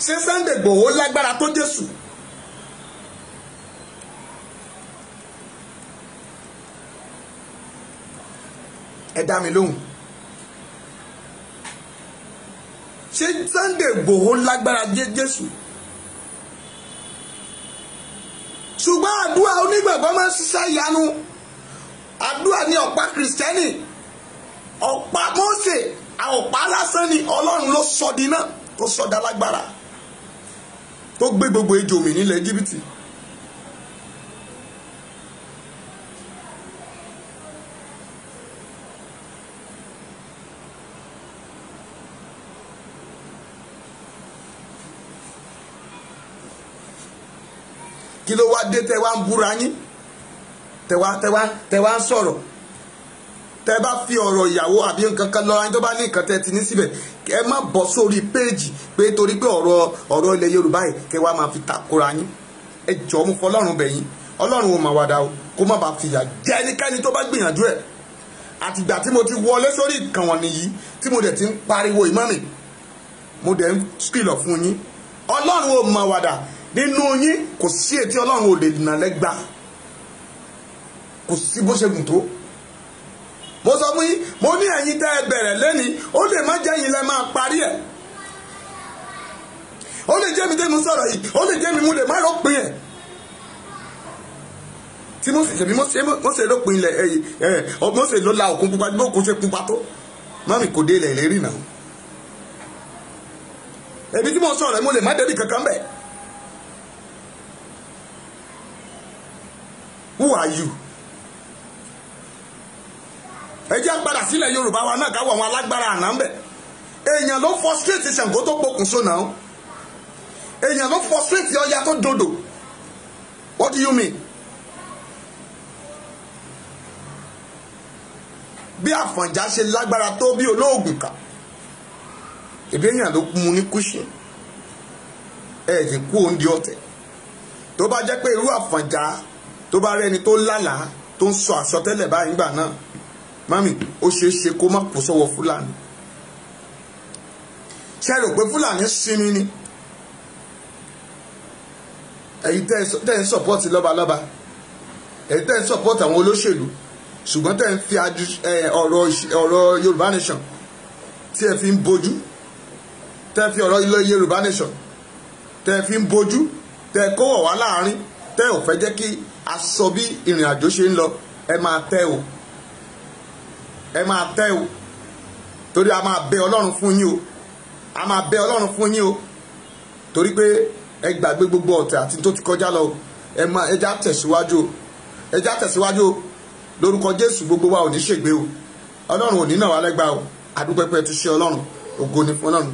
ṣé Sunday Igboho lágbára tó Jésù ẹ dá mi lóhùn ṣé Sunday Igboho lágbára Jésù? ṣùgbọ́n àdúrà onígbàgbọ́ máa ń ṣiṣẹ́ ìyanu. Àdúrà ní ọ̀pá kìrìsìtẹ́nì, ọ̀pá Mósè, ọ̀pá lásán ni Ọlọ́run ló sọ di náà, tó sọ dá lágbára, tó gbé gbogbo ejò mì nílẹ̀ Íjíbítì. Kí ló wá dé tẹ́ wá ń búra yín, tẹ́ wá ń sọ̀rọ̀, tẹ́ bá fi ọ̀rọ̀ ìyàwó àbí nǹkan kan lọ ẹni tó bá ní nǹkan tẹ́ ti ní síbẹ̀, ẹ má bọ́ sórí péèjì pé torí pé ọ̀rọ̀ ilẹ̀ Yorùbá yìí kẹ́ wá máa fi takora yín. Ẹ jọ̀ọ́ mú fọlọ́run bẹ̀ yín, Ọlọ́run ò mà wàdà o, kó má bàa fìyà jẹ ẹnikẹ́ni tó bá gbìyànjú ẹ̀. Àtìgbà tí mo ti wọlé sórí ìkànnì nìyí tí mo dẹ̀ ti ń pariwo ìmọ̀mì, mo dẹ̀ ń kìlọ̀ fún yín, Ọlọ́run ò mà wàdà. Nínú yín kò sí etí Ọlọ́run ò lè nà lẹ́gba, kò sí bó ṣe gùn tó. Mo sọ fún yín, mo ní ẹ̀yin tẹ́ ẹ bẹ̀rẹ̀ lẹ́ni, ó lè má jẹ́ yín lẹ́ máa parí ẹ̀. Ó lè jẹ́ mi tẹ́ mo sọ̀rọ̀ yìí, ó lè jẹ́ mi mo lè má rọ́pin ẹ̀. Tí Mósè lópin ilẹ̀ Mósè ló la òkun pupa bí òkun ṣe pupa tó. Mọ́mì kò dé ilẹ̀ ìlérí náà. Ẹbí tí mo sọ̀rọ̀ mo lè má débi kankan bẹ̀. Who are you? Ẹ jẹ́ padà sílẹ̀ Yorùbá wa náà káwọ̀ àwọn alágbára àná ń bẹ̀. Èèyàn ló frustrate Ṣàngó tó pokùnso náà. Èèyàn ló frustrate Ọya tó dodo. What do you mean? Bí Àfọ̀njá ṣe lágbára tó bí olóògùn kà. Èbí èèyàn ló mú ní kúṣìn. Ẹ̀ẹ́dì kú oúnjẹ ọ̀tẹ̀. Tó bá jẹ́ pé irú Àfọ̀njá tó bá rẹ́ni tó lálàá tó ń sọ àsọtẹ́lẹ̀ báyìí gbà náà, mami ó ṣeé ṣe kó má kó sọ́wọ́ Fúlàní. Ṣé rò pé Fúlàní sinmi ni? Ẹ̀yin tẹ́ ń sọ̀pọ́tì lọ́balọ́ba, ẹ̀yin tẹ́ ń sọ̀pọ́tì àwọn olóṣèlú, ṣùgbọ́n tẹ́ ń fi ọ̀rọ̀ Yorùbá nation tí ẹ fi ń bojú, tẹ́ fi ọ̀rọ̀ ilẹ̀ Yorùbá nation tẹ́ fi ń bojú, tẹ́ kó wọ̀ wá láàrin, tẹ́ ò fẹ́ jẹ́ kí a sọ bí ìrìn àjò ṣe ń lọ. Ẹ máa tẹ́ o, ẹ máa tẹ́ o, torí a máa bẹ Ọlọ́run fún yín o, a máa bẹ Ọlọ́run fún yín o, torí pé ẹ gbàgbé gbogbo ọ̀tẹ̀ àti tó ti kọjá lọ. Ẹ já tẹ̀síwájú o, ẹ já tẹ̀síwájú o, lórúkọ Jésù gbogbo wa ò ní ṣègbé o, Ọlọ́run ò ní nà wá lẹ́gba o. Àdúpẹ́pẹ́ ti ṣe Ọlọ́run, ògo ni fún Ọlọ́run,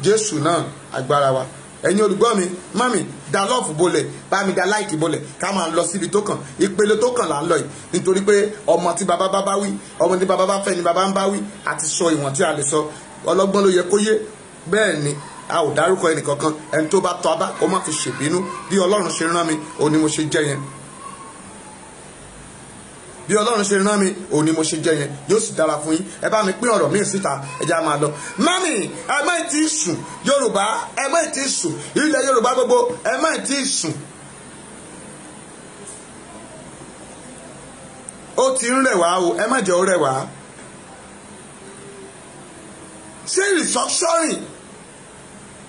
Jésù náà agbára wa. Ẹ̀yin olùgbọ́ mi, mami da lọ́ọ̀fù bolẹ̀, bá mi da láìkì bolẹ̀, ká máa lọ síbi tó kàn, ìpele tó kàn là ń lọ yìí, nítorí pé ọmọ tí bàbá bá wí, ọmọ tí bàbá bá fẹ́ ni bàbá ń bá wí, àti sọ ìwọ̀n tí a lè sọ. Ọlọ́gbọ́n ló yẹ kó yé. Bẹ́ẹ̀ ni a ò dárúkọ ẹnìkankan, ẹni tó bá tọ́ abá kó má fi ṣèbínú. Bí Ọlọ́run ṣe rán mi òun ni mo ṣe jẹ́ yẹn, bí Ọlọ́run ṣe rán mi òun ni mo ṣe jẹ́ yẹn. Yóò sì dára fún yín. Ẹ bá mi pín ọ̀rọ̀ míì síta, ẹ já máa lọ. Mami ẹ má ti sùn, Yorùbá ẹ má ti sùn, ilẹ̀ Yorùbá gbogbo ẹ má ti sùn. Ó ti ń rẹ̀ wá o, ẹ má jẹ́ ó rẹ̀ wá. Ṣé restructuring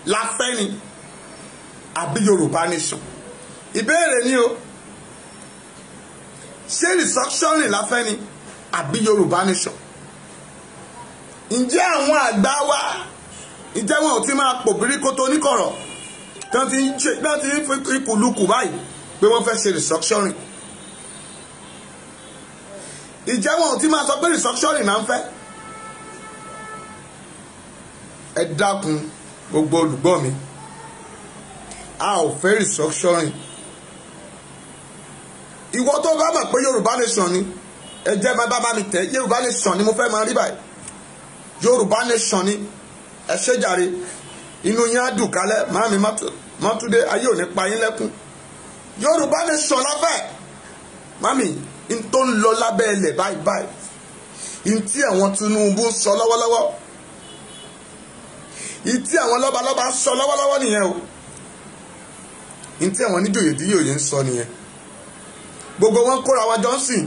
la fẹ́ ni àbí Yorùbá nation? Ìbéèrè ni o. Ṣé restructuring la fẹ́ ni àbí Yorùbá nation? Ǹjẹ́ àwọn àgbà wa, ǹjẹ́ wọn ò ti máa pòbírí kótó oníkọ̀rọ̀ tán ti ń fi ìkùlùkù báyìí pé wọ́n fẹ́ ṣe restructuring? Ǹjẹ́ wọn ò ti máa sọ pé restructuring náà ń fẹ́? Ẹ dákun gbogbo olùgbọ́ mi, a ò fẹ́ restructuring. Ìwọ tó bá mọ̀ pé Yorùbá nation ni, ẹ jẹ́ máa bá mi tẹ̀. Yorùbá nation ni mo fẹ́ máa rí báyìí. Yorùbá nation ni, ẹ ṣé jàre, inú yín á dùn kálẹ̀. Màámi Mátúndé ayé ò ní pa yín lẹ́kún. Yorùbá nation láfẹ́. Màámi n tó ń lọ lábẹ́ ilẹ̀ báyìí, n tí àwọn Tinubu ń sọ lọ́wọ́lọ́wọ́, n tí àwọn lọ́balọ́ba ń sọ lọ́wọ́lọ́wọ́ nìyẹn o, n tí àwọn oníjòyè ń sọ nìyẹn. Gbogbo wọn kóra wa Johnson,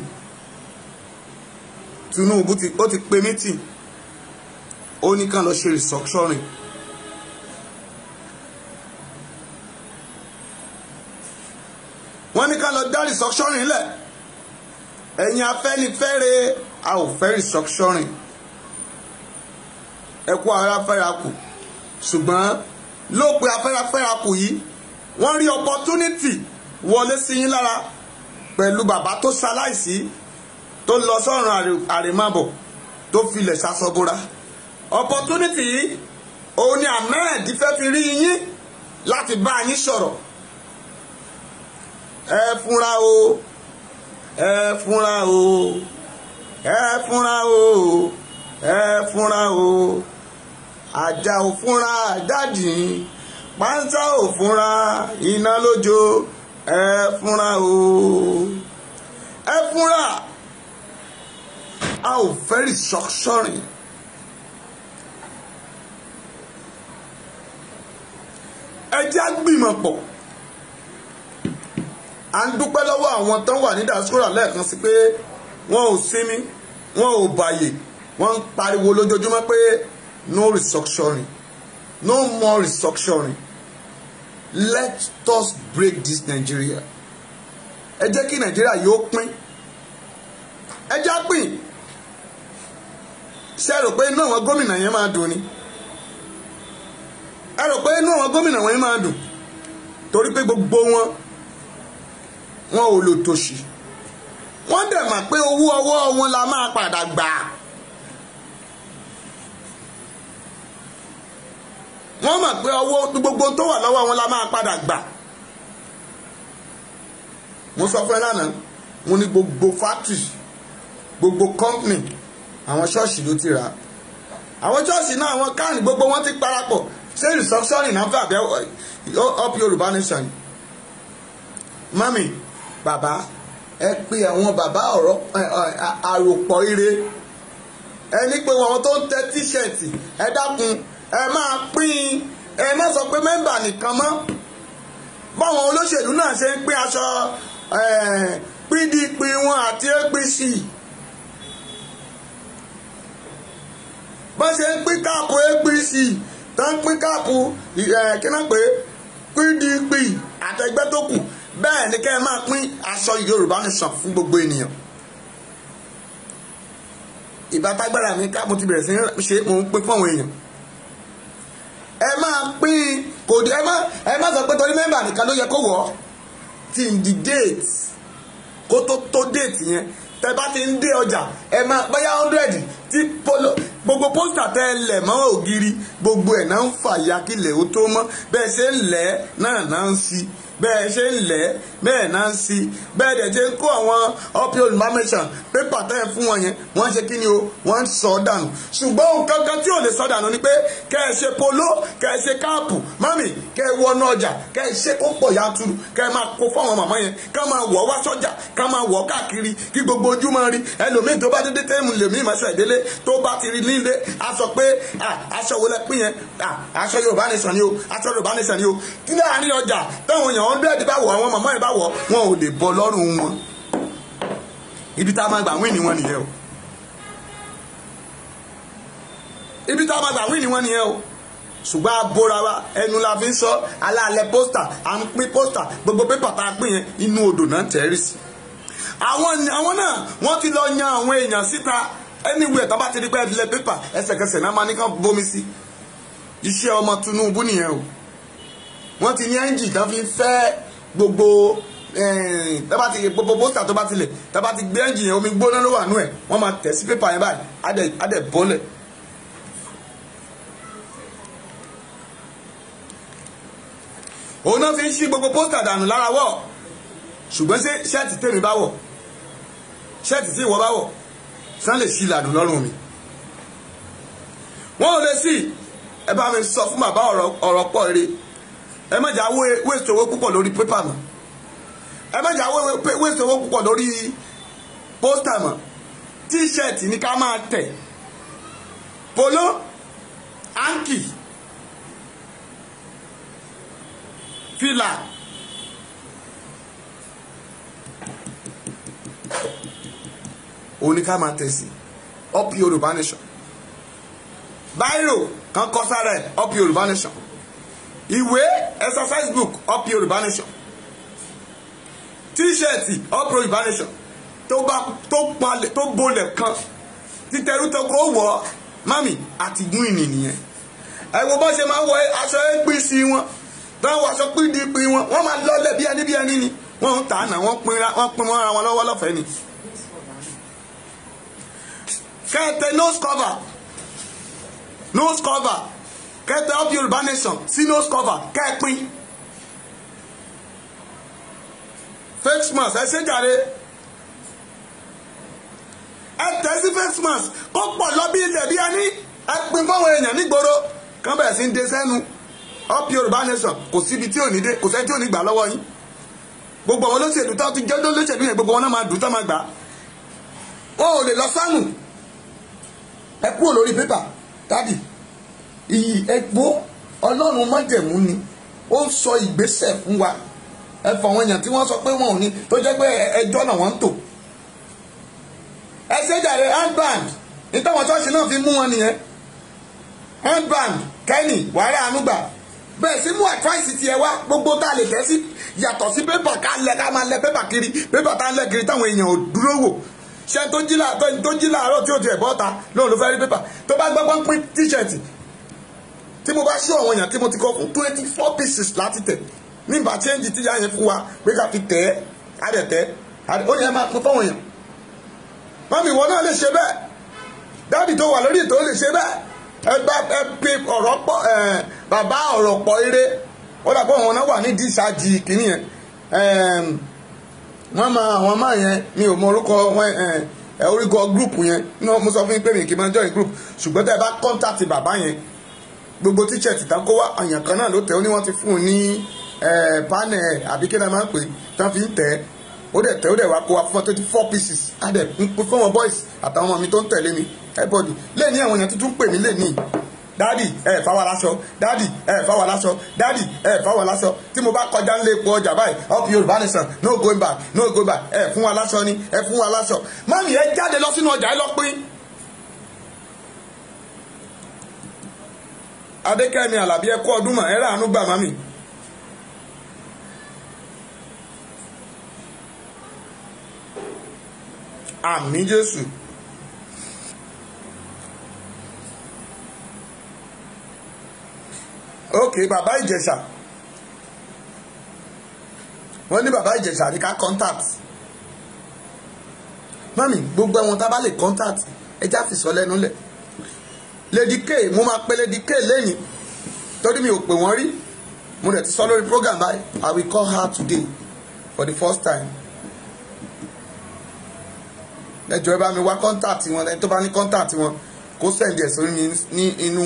Tinubu ó ti pe meeting, ó ní kàn lọ ṣe restructuring. wọ́n ní ká lọ dá restructuring lẹ̀ ẹ̀yin Afẹ́nifẹ́re a ò fẹ́ restructuring ẹ kú ara fẹ́ra kù ṣùgbọ́n lópin afẹ́ra kù yìí wọ́n rí opportunity wọlé sí yín lára pẹ̀lú bàbá tó ṣaláìsí tó lọ sọ́run àrèmábọ̀ tó filẹ̀ ṣàṣọbúra opportunity yìí òun ni Ahmed fẹ́ fi rí yín láti bá yín sọ̀rọ̀ ẹ fúnra o ẹ fúnra o ẹ fúnra o ẹ fúnra o ajá ò fúnra jáde pánsá ò fúnra iná lójó ẹ fúnra o ẹ fúnra a ò fẹ́ restructuring ẹ jẹ́ àgbìmọ̀ pọ̀ à ń dúpẹ́ lọ́wọ́ àwọn tó wà ní diaspora lẹ́ẹ̀kan sí pé wọn ò sinmi wọn ò bàyè wọ́n ń pariwo lójoojúmọ́ pé no restructuring no more restructuring let us break this Nigeria ẹ jẹ́ kí Nigeria yóò pín ẹ jẹ́ pín ṣe rò pé inú àwọn gómìnà yẹn máa dùn ni ẹ rò pé inú àwọn gómìnà wọn yẹn máa dùn torí pé gbogbo wọn ò lò tòṣì wọ́n dẹ̀ mọ̀ pé owó ọwọ́ wọn la máa padà gbà wọ́n mọ̀ pé owó gbogbo tó wà lọ́wọ́ wọn la máa padà gbà mo sọ fún ẹ lánàá mo ní gbogbo factory gbogbo company àwọn ṣọ́ọ̀ṣì ló ti rà àwọn ṣọ́ọ̀ṣì náà àwọn káàní gbogbo wọn ti parapọ̀ ṣé restructuring náà fẹ́ àbẹ́ up Yorùbá nation mami bàbá ẹ pé àwọn bàbá ọ̀rọ̀ àròpọ̀ ire ẹ ní pé wọn tó ń tẹ tíṣẹ̀tì ẹ dákun ẹ máa pín ẹ má sọ pé mẹ́mbà nìkan mọ́ báwọn olóṣèlú náà ṣe ń pín aṣọ PDP wọn àti APC bọ́n ṣe ń pín káàpù APC tó ń pín káàpù kí náà pé PDP àtẹgbẹ́ tó kù bẹ́ẹ̀ ni kẹ́ ẹ máa pín aṣọ Yorùbá nation fún gbogbo ènìyàn ìbátagbára mi ká mo ti bẹ̀rẹ̀ sí ṣe mo ń pín fún àwọn èèyàn ẹ máa pín kò dé ẹ má sọ pé torí mẹ́mbà nìkan ló yẹ kó wọ̀ tí ń di date kó tó date yẹn tẹ bá ti ń dé ọjà ẹ máa bóyá 100 tí gbogbo pósítà tẹ lẹ̀ mọ́ ògiri gbogbo ẹ̀ náà ń fàya kílẹ̀ ó tó mọ́ bẹ́ẹ̀ ṣe ń lẹ̀ náà ń sí bẹ́ẹ̀ ṣe ń lẹ̀ bẹ́ẹ̀ náà ń sí bẹ́ẹ̀ dẹ̀ ṣe ń kó àwọn uphill information pépà tẹ́ ẹ̀ fún wọn yẹn wọ́n ṣe kí ni o wọ́n sọ dànù ṣùgbọ́n nǹkan kan tí ò lè sọ dànù ni pé kẹ́ ẹ ṣe polo kẹ́ ẹ ṣe káàpù mami kẹ́ ẹ wọnú ọjà kẹ́ ẹ ṣe kó pọ̀ yanturu kẹ́ ẹ máa kó fáwọn màmá yẹn ká máa wọ̀ wá sọ́jà ká máa wọ̀ káàkiri kí gbogbo ojú máa rí ẹlòmíì tó bá dédé tẹ́ẹ̀mù lèmi ìmọ̀ṣẹ́ ìdílé tó bá ti rí nílé a sọ pé aṣọ wo lẹ pín yẹn aṣọ Yorùbá nation ni o aṣọ Yorùbá nation ni o kí láàrin ọjà táwọn èèyàn 100 bá wọ̀ àwọn màmá yẹn bá wọ̀ wọn ò lè bọ́ lọ́rùn wọn ibi tá a máa gbà wí ni wọn nìyẹn o ibi tá a máa gbà wí ni wọn nìyẹn o ṣùgbọ́n abóra wa ẹnu la fi ń sọ alálẹ̀ pósítà à ń pín pósítà gbogbo pépà tá a pín yẹn inú odò náà tẹ̀rí sí àwọn náà wọ́n ti lọ yan àwọn èèyàn síta anywhere tó bá ti di pé ẹ̀dílẹ̀ pépà ẹsẹ̀kẹsẹ̀ náà máa ní kàn bomi sí iṣẹ́ ọmọ Tinubu nìyẹn o wọ́n ti ní ẹ́ńjì tán fi ń fẹ́ gbogbo tábà ti gbogbo pósítà tó bá ti lẹ̀ tábà ti gbé ẹ́ńjì yẹn omi gbóná ló wà nú ẹ̀ wọ́n máa tẹ̀ sí pépà yẹn báyìí á dẹ̀ bọ́lẹ̀. òun náà fi ń ṣí gbogbo pósítà dànù lára wọ̀ ṣùgbọ́n ṣé ṣẹ́ẹ̀tì tèmi bá wọ̀ ṣẹ́ẹ̀tì tí ìwọ bá wọ̀ sán lè ṣí ìlànà lọ́rùn mi wọ́n ò lè sí ẹ bá mi sọ fún bàbá ọ̀rọ̀ pọ̀ rere ẹ má jà wéṣọ owó púpọ̀ lórí pépà mọ́ ẹ má jà wéṣọ owó púpọ̀ lórí pósítà mọ́ tíṣẹ̀tì ní ká máa tẹ̀ polo áńkì fìlà òní ká máa tẹ̀ sí up Yorùbá nation báírò kan kọ sára ẹ̀ up Yorùbá nation ìwé exercise book up Yorùbá nation tíṣẹ̀tì All Pro Nation tó bolẹ̀ kan títẹrú tó kó wọ̀ mami àti gún ìnìyàn. ẹ wo bó ṣe máa ń wọ aṣọ APC wọn táwọn wọ aṣọ PDP wọn máa lọ́lẹ̀ bí ẹni ni wọ́n ń tà náà wọ́n pín mọ́ra wọn lọ́wọ́ lọ́fẹ̀ẹ́ ni. kẹ́tẹ́ nose cover kẹ́tẹ́ All Pro Nation sí nose cover kẹ́ẹ̀pín face mask ẹ ṣe jàre ẹ tẹ́ sí face mask kó pọ̀ lọ bí ilẹ̀ bí ẹni ẹ pín fáwọn èèyàn nígboro kán bẹ̀rẹ̀ sí ń de sẹ́nu All Pro Nation kò síbi tí ò ní dé kò sẹ́ni tí ò ní gbà lọ́wọ́ yín gbogbo àwọn olóṣèlú tó ti jẹ́ olóṣèlú yẹn gbogbo wọn náà máa dùn tó máa gbà wọn ò lè lọ sánù ẹ kúrò lórí pépà dádì iyì ẹgbó ọlọ́run májẹ̀mú ni ó ń sọ ìgbésẹ̀ fún wa ẹ fọ àwọn èèyàn tí wọ́n sọ pé wọn ò ní tó jẹ́ pé ẹjọ́ náà wọ́n ń tò ẹ ṣe jàre handband ní táwọn ṣọ́ọ̀ṣì náà fi mú wọn nìyẹn handband kẹ́nì wàhálà ànúgbà bẹ́ẹ̀ sí mú advice tiẹ̀ wá gbogbo tá a lè tẹ́ sí yàtọ̀ sí pépà ká máa lẹ pépà kiri pépà tá a lẹ kiri táwọn èèyàn ò dúró wò ṣe tó jí láàárọ̀ tí ó ti ẹ̀bọ́ ta lóun ló fẹ́ rí pépà tó bá gbọ́gbọ́n pín tíṣẹ̀tì tí mo bá ṣó àwọn èèyàn tí mo ti kọ́ fún 24 pieces láti tẹ̀ nígbà change tíjà yẹn fún wa pé ká fi tẹ̀ ẹ́ adẹ̀tẹ̀ ó yẹ máa pín fáwọn èèyàn mọ́mí ìwọ náà lè ṣe bẹ́ẹ̀ dáàbì tó wà lórí ètò ó lè ṣe bẹ́ẹ̀ ẹ pe ọ̀rọ̀ pọ̀ bàbá ọ̀rọ̀ pọ̀ eré ó dàpọ̀ àwọn náà wà ní díṣáàjì kìíní yẹn wọ́n máa àwọn máa yẹn mi ò mọ orúkọ oríkọ gúrùpù yẹn náà mo sọ fún yín pé mi kì í máa join group ṣùgbọ́n tẹ́ ẹ bá kọ́ńtàtì bàbá yẹn gbogbo tíṣẹ̀tì tán kó wá àyàn kan náà ló tẹ̀ ó ní wọ́n ti fún un ní panel àbí kí ni a máa ń pè tán fi ń tẹ̀ ó dẹ̀ wá kó wa fún 24 pieces á dẹ̀ ń pín fún wọn boys àtàwọn ọmọ mi tó ń tẹ̀lé mi everybody lẹ́ẹ̀ni àwọn èèyàn tuntun pè mí lẹ́ẹ̀ni dádì fáwọn aláṣọ dádì fáwọn aláṣọ dádì fáwọn aláṣọ tí mo bá kọjá ń lé epo ọjà báyìí All Pro Nation no going back fún wa aláṣọ ni fún wa aláṣọ mọ́mí ẹ jáde lọ sínú ọjà ẹ lọ pín. Adékẹ́mi Àlàbí ẹ kú ọdún mọ̀ ẹ ráàánú gbà mọ́mí. Àmín Jésù. ok bàbá Ìjẹ̀ṣà wọ́n ní bàbá Ìjẹ̀ṣà ní ká contact mami gbogbo ẹ̀wọ̀n tá a bá lè contact ẹja fi sọ lẹ́nu lẹ̀ Lady K mo máa pe Lady K lẹ́yìn torí mi ò pè wọ́n rí mo dẹ̀ ti sọ lórí program báyìí I will call her today for the first time ẹ jọ̀ọ́ ẹ bá mi wá contact wọn ẹni tó bá ní contact wọn kó send ẹ̀ sórí mi ní inú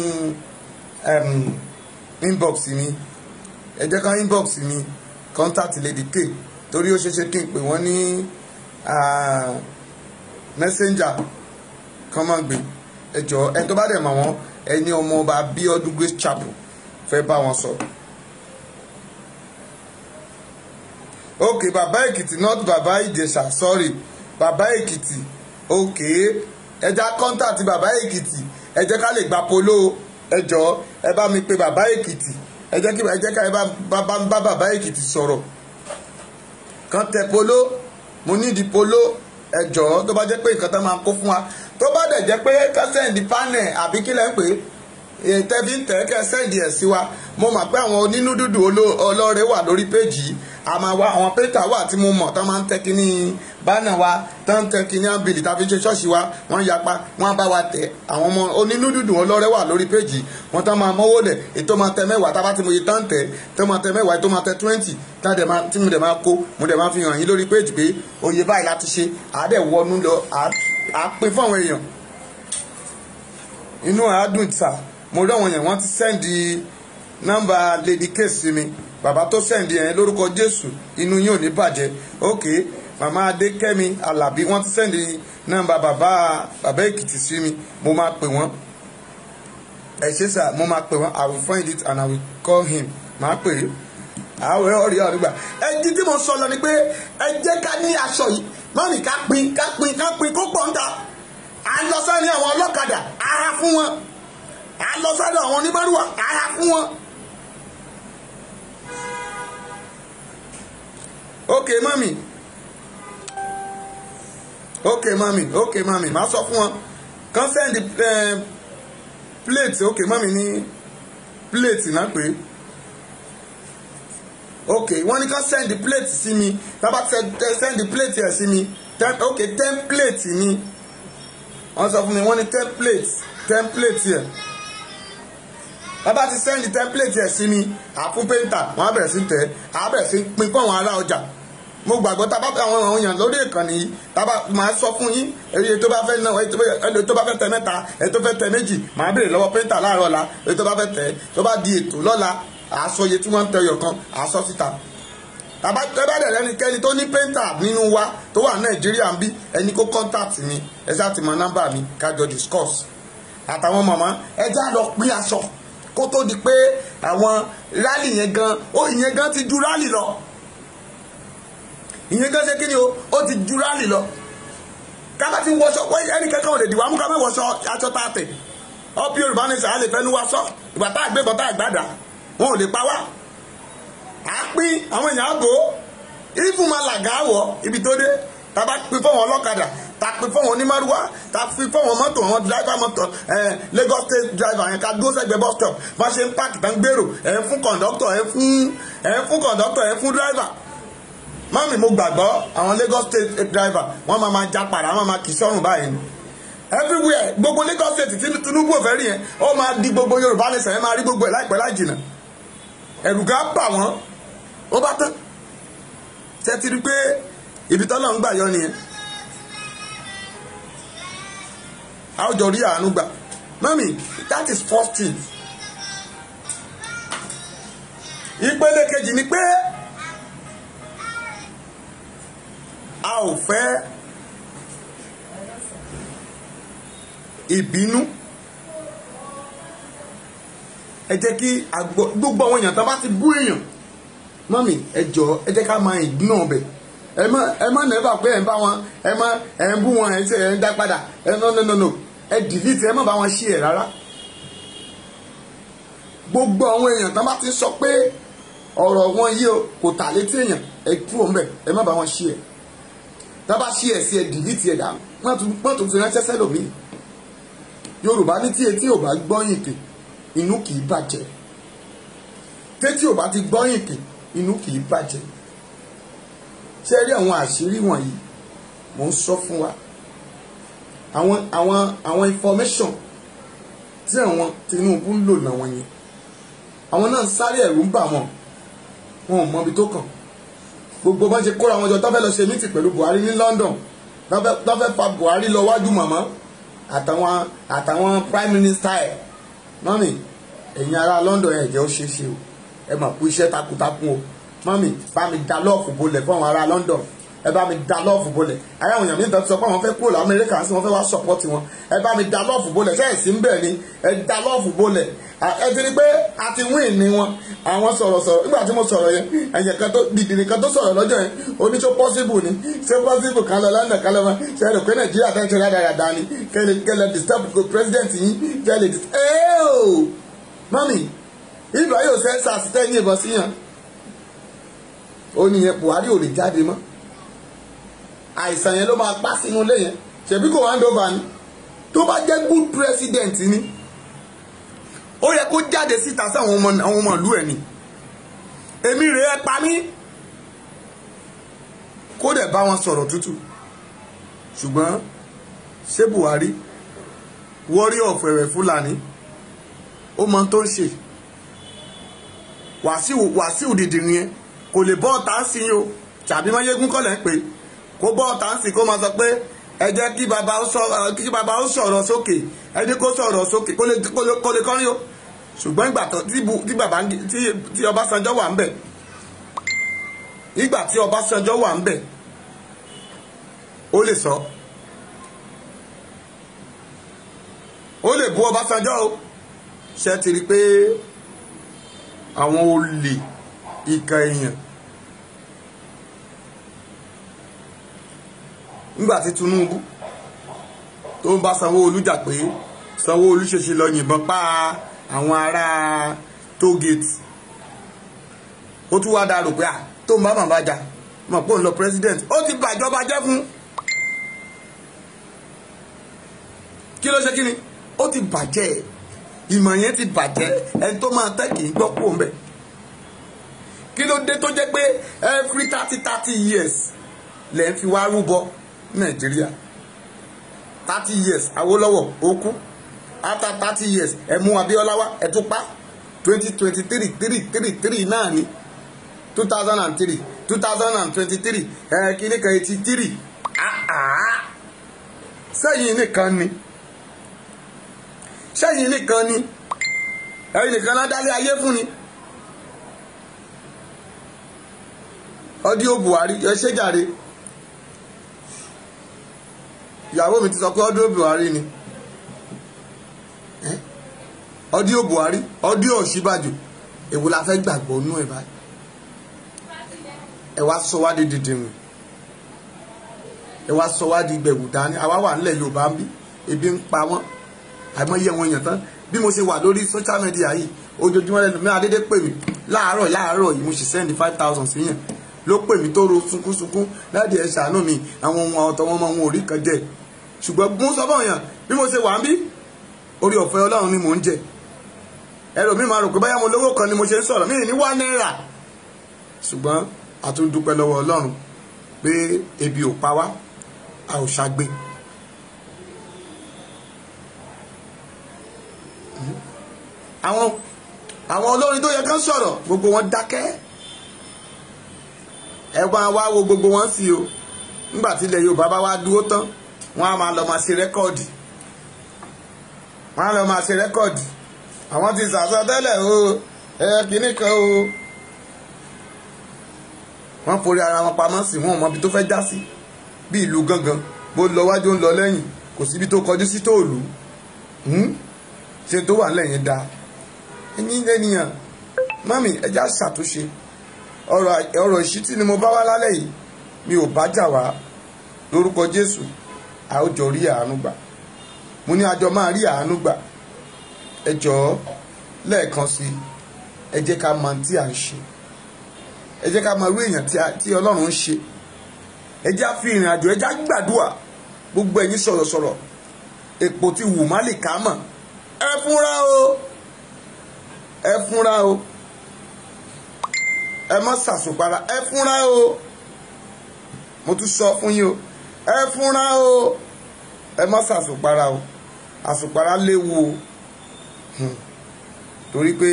inbox mi ẹ jẹ́ ká inbox mi contact Lady K torí ó ṣeéṣe kí n pè wọ́n ní messenger kan máa gbé ẹ jọ̀ọ́ ẹni tó bá dẹ̀ mọ̀ wọ́n ẹni ọmọ ọba Abíọ́dún Grace Chapel fẹ́ bá wọn sọ. ok bàbá Èkìtì not bàbá Ìjẹ̀ṣà sorry bàbá Èkìtì ok ẹ já contact bàbá Èkìtì ẹ jẹ́ ká lè gba polo ẹ jọ̀ọ́ ẹ bá mi pe bàbá Èkìtì ẹ jẹ́ ká ẹ bá bàbá Èkìtì sọ̀rọ̀ kan tẹ polo mo nídìí polo ẹ jọ̀ọ́ tó bá jẹ́ pé nǹkan tó máa kó fún wa tó bá dẹ̀ jẹ́ pé ká sẹ́ndì panel àbí kí lẹ́ ń pè é tẹ́bí ń tẹ́ kẹ́ sẹ́ndì ẹ̀ sí wa mo mọ̀ pé àwọn onínú dúdú ọlọ́rẹ̀ wà lórí péjì àmọ́ wa àwọn pétà wà tí mo mọ̀ tó máa ń tẹ́ kíní bánà wa tó ń tẹ́ kíní àbìlì tàbí ṣe ṣọ́ọ̀ṣì wa wọ́n yapa wọ́n bá wa tẹ̀ àwọn ọmọ onínú dúdú ọlọ́rẹ̀ wà lórí péjì wọ́n tó máa mọ́wó lẹ̀ ètò máa tẹ mẹ́wàá tá bá ti mo yẹ tán tẹ̀ tó máa tẹ mẹ́wàá ètò máa tẹ 20 tí mo dẹ̀ máa kó mo dẹ̀ máa fi hàn yín lórí péjì pé oye báyìí láti ṣe àádẹ́ wọnú lọ à pín fún àwọn èèyàn inú àádùn ìta mo rí àwọn èèyàn wọ́n ti sẹ́ndì nọ́mbà Lady K sí mi bàbá tó sẹ́ndì yẹn lórúkọ Jésù inú yín ò ní bàjẹ́ ok màmá Adékẹ́mi Àlàbí wọ́n ti sẹ́ndì nọ́mbà bàbá Èkìtì sí mi mo máa pè wọ́n ẹ ṣe sà mo máa pè wọ́n I will find it and I will call him máa pè é àwọn ọ̀rẹ́ ọ̀rẹ́ gbà ẹjí tí mo sọ lọ ni pé ẹ jẹ́ ká ní aṣọ yìí mọ́mì ká pín kó pọ̀ ń ta à ń lọ sáré àwọn ọlọ́kadà ara fún wọn à ń lọ sáré àwọn onímọ̀rúwà ara fún wọn. ok mọ́mì ok mami máa sọ fún wọn kàn send plate ok mami ní plate náà pé ok wọ́n ní kàn send plate sí mi tábà send plate yẹn sí mi ok template ni wọ́n sọ fún mi wọ́n ní template yẹn bàbá ti send template yẹn sí mi àfún painter wọ́n á bẹ̀rẹ̀ sí tẹ̀ á bẹ̀rẹ̀ sí pín fún àwọn ará ọjà mo gbàgbọ́ tá a bá fẹ́ àwọn èèyàn lórí ìkànnì yìí tá a bá máa sọ fún yín èyí tó bá fẹ́ náà èyí tó bá fẹ́ tẹ mẹ́ta èyí tó fẹ́ tẹ méjì máa béèrè lọ́wọ́ painter láàárọ̀ la èyí tó bá fẹ́ tẹ tó bá di ètò lọ́la àsọ iye tí wọ́n ń tẹ ọyọ̀ kan àsọ síta tàbá dẹ̀ lẹ́nikẹ́ni tó ní painter nínú wa tó wà Nàìjíríà ń bí ẹni kó contact mi ẹ ṣáà ti mọ nọ́mbà mi kájọ discuss àtàwọn màmá ẹ já lọ pín aṣọ kó tó di pé àwọn rálì yẹn gan ìyẹn gan ti ju rálì lọ ìyẹn gan ṣe kí ni ó ti ju rálì lọ kábà tí ń wọṣọ ẹnì kankan ò lè dìwà mú ká mẹ́wọ̀ ṣọ aṣọ tá a tẹ̀ ọ́pì Yorùbá ní sàá lè fẹ́ nu wa sọ ìgbà tá a gbé bọ́ tá a gbàdá wọn ò lè pa wá à á pín àwọn èèyàn àbò ìfún máa làgà wọ̀ ibi tó dé tá a bá pín fún wọn ọlọ́kadà tá a pín fún wọn onímọ̀rúwá tá a pín fún wọn mọ́tò wọn driver mọ́tò Lagos State driver yẹn ká dúró sẹ́gbẹ̀ẹ́ bus stop bá ṣe ń pààkì tán gbèrò ẹ̀ fún conductor ẹ̀ fún driver mami mo gbàgbọ́ àwọn Lagos State driver wọ́n máa já padà wọ́n máa kì í sọ́run báyìí ni everywhere gbogbo Lagos State tí Tinubu ò fẹ́ rí yẹn ó máa di gbogbo Yorùbá nation yẹn máa rí gbogbo ẹ̀ láìpẹ́ láì jìnnà ẹ̀rù gá bà wọ́n ó bá tán ṣe ti rí pé ibi tọ́lọ̀ ń gbà yọ nìyẹn a ó jọ rí àánú gbà mami that is first thing ìpele kejì ni pé a ò fẹ́ ìbínú ẹ jẹ́ kí gbogbo àwọn èèyàn tó bá ti bú èèyàn mọ́mì ẹ jọ̀ọ́ ẹ jẹ́ ká máa ìgbínà ọbẹ̀ ẹ má nẹ́bà pé ẹ̀ ń bá wọn ẹ ń bú wọn ẹ̀ ń dá padà no ẹ delete ẹ má bá wọn ṣí ẹ̀ rárá gbogbo àwọn èèyàn tó bá ti sọ pé ọ̀rọ̀ wọn yìí o kò tà létí èèyàn ẹ kúrò ń bẹ̀ ẹ má bá wọn ṣí ẹ̀ tábà ṣí ẹ̀ sí ẹ delete ẹ̀ dànù wọ́n tún fi ránṣẹ́ sẹ́lòmíì Yorùbá ní tí etí ò bá gbọ́yìn kì inú kì í bàjẹ́ tétí ò bá ti gbọ́yìn kì inú kì í bàjẹ́ ṣé rí àwọn àṣírí wọ̀nyí mò ń sọ fún wa àwọn information tí àwọn Tinubu ń lò náà wọ̀nyí àwọn náà sáré ẹ̀rù ń bà wọn ò mọ ibi tó kàn gbogbo bá ṣe kóra wọn jọ tó fẹ́ lọ ṣe mítì pẹ̀lú Buhari ní London tó fẹ́ fa Buhari lọ wájú màmá àtàwọn prime minister ẹ̀ mọ́mì ẹ̀yin ará London ẹ̀ jẹ́ ó ṣe é ṣe o ẹ mà kú iṣẹ́ takuntakun o mọ́mì bá mi da lọ́ọ̀fù bolẹ̀ fún àwọn ará London ẹ bá mi da lọ́ọ̀fù bolẹ̀ ayé àwọn èèyàn mi sọ pé àwọn fẹ́ kúrò lamẹ́ríkà sí wọn fẹ́ wá support wọn ẹ bá mi da lọ́ọ̀fù bolẹ̀ ṣe é sí ń bẹ̀ ni ẹ da lọ́ọ̀fù bolẹ̀ ẹ ti rí pé a ti win ní wọn àwọn sọ̀rọ̀ nígbà tí mo sọ̀rọ̀ yẹn ẹ̀yẹ̀ kan tó dìdìrì kan tó sọ̀rọ̀ lọ́jọ́ yẹn oníṣó possible ni ṣé possible kan lọ London kan lọ ṣe é rò pé Nàìjíríà tẹ́ ń ṣe dáadáa ni kẹlẹ̀ disturb president yín kẹlẹ̀ disturb mami ìgbà yóò ṣe é sàṣìtẹ́ ní ìbọn síyàn ó nìyẹn Buhari ò lè jáde mọ́ àìsàn yẹn ló máa pa sínú ilé yẹn ṣebí kò hand over ni tó bá jẹ́ good president ni ó yẹ kó jáde síta sí àwọn ọmọ ìlú ẹ̀ ni èmi rèé ẹ pa mí kó dẹ̀ bá wọn sọ̀rọ̀ tútù ṣùgbọ́n ṣé Buhari warrior of ẹ̀rẹ̀ Fúlàní ó mọ tó ń ṣe Wàsíù dìdìrín yẹn kò lè bọ́ ọ̀tá sí yín o tàbí mọ́yégún kọ́lẹ̀ ń pè kó bọ́ ọ̀tá sí kó máa sọ pé ẹ jẹ́ kí bàbá ó sọ̀rọ̀ sókè ẹ jẹ́ kó sọ̀rọ̀ sókè kó lè kọrin o ṣùgbọ́n ìgbà tí Ọbásanjọ́ wà ń bẹ̀ ìgbà tí Ọbásanjọ́ wà ń bẹ̀ ó lè sọ ó lè bú Ọbásanjọ́ o ṣe ti rí pé àwọn olè ìkà èèyàn nígbà tí Tinubu tó ń bá Sanwó-Olú jà pé Sanwó-Olú ṣèṣe lọ yìnbọn pa àwọn ará tógèètì ó tún wá dárò pé tó ń bá màmá jà mọ̀ pé òun lọ president ó ti bàjọba jẹ́ fún kí ló ṣe kí ni ó ti bàjẹ́ ìmọ̀ yẹn ti bàjẹ́ ẹni tó máa tẹ́ kì í gbọ́ kó mbẹ́ kí ló dé tó jẹ́ pé every 30 years lẹ́ ń fi wá rúbọ Nàìjíríà 30 years Awólọ́wọ̀ ó kú after 30 years ẹ mú Abíọ́lá wá ẹ tún pa 2023 náà ni 2003 2023 kíní kan 83 sẹ́yìn nìkan ni ẹ̀yin nìkan náà dálé ayé fún ni ọdíò Buhari ẹ ṣé jàre ìyàwó mi ti sọ pé ọdíò Buhari ni ọdíò Buhari ọdíò Ọ̀ṣínbàjò èwo la fẹ́ gbàgbọ́ nú ẹ̀ báyìí ẹ wá sọ wá di dìdìrìn ẹ wá sọ wá di gbẹ̀wù dání àwa wà nílẹ̀ Yorùbá ń bí ebi ń pa wọ́n àìmọye wọn èèyàn tán bí mo ṣe wà lórí social media yìí ojoojúmọ́ lẹ́nu mi adédé pè mí láàárọ̀ yìí mo sì send 5,000 sí yẹn ló pè mí tó ro sunkúnsunkún láti ẹ̀ ṣàánú mi àwọn ohun ọ̀tọ̀ wọn wọn ò rí kan jẹ ṣùgbọ́n mo sọ fún ọ̀yàn bí mo ṣe wà ń bí orí ọ̀fẹ́ Ọlọ́run ni mò ń jẹ ẹ̀rọ mi máa rò pé báyà mo lówó kan ni mo ṣe ń sọ̀rọ̀ mí ní £1 ṣùgbọ́n a tún dúpẹ́ lọ́wọ́ Ọlọ́run pé ebi ò pa wá a ò ṣàgbé àwọn olórin tó yẹ kán sọ̀rọ̀ gbogbo wọn dákẹ́ ẹ̀gbọ́n wa wo gbogbo wọn sí o nígbà tí ilẹ̀ Yorùbá bá wá dúró tán wọ́n á máa lọ máa ṣe rẹ́kọ̀dì àwọn ti sàsọ tẹ́lẹ̀ o kìíní kan o wọ́n forí ara wọn pamọ́ sí wọn ò mọ ibi tó fẹ́ já sí bí ìlú gangan bó lọ wájú ń lọ lẹ́yìn kò síbi tó kọjú sí tó òlù ṣe tó wà lẹ́yìn dáa ẹ̀yin ènìyàn mọ́mì ẹja ṣàtúnṣe ọ̀rọ̀ ìṣítí ni mo bá wá lálẹ́ yìí mi ò bá jà wá lórúkọ Jésù a ó jọ rí àánú gbà mo ní àjọ máa rí àánú gbà ẹ jọ̀ọ́ lẹ́ẹ̀kan sí ẹ jẹ́ ká mọ tí à ń ṣe ẹ jẹ́ ká mọ irú èèyàn tí Ọlọ́run ń ṣe ẹ jẹ́ á fi ìrìn àjò ẹ jẹ́ á gbàdúrà gbogbo ẹ̀yin sọ̀rọ̀sọ̀rọ̀ èpò ti wù má lè ká mọ̀ ẹ fúnra o ẹ má ṣàṣùpara ẹ fúnra o mo tún sọ fún yín o ẹ fúnra o ẹ má ṣàṣùpara o àṣùpara léwu o torí pé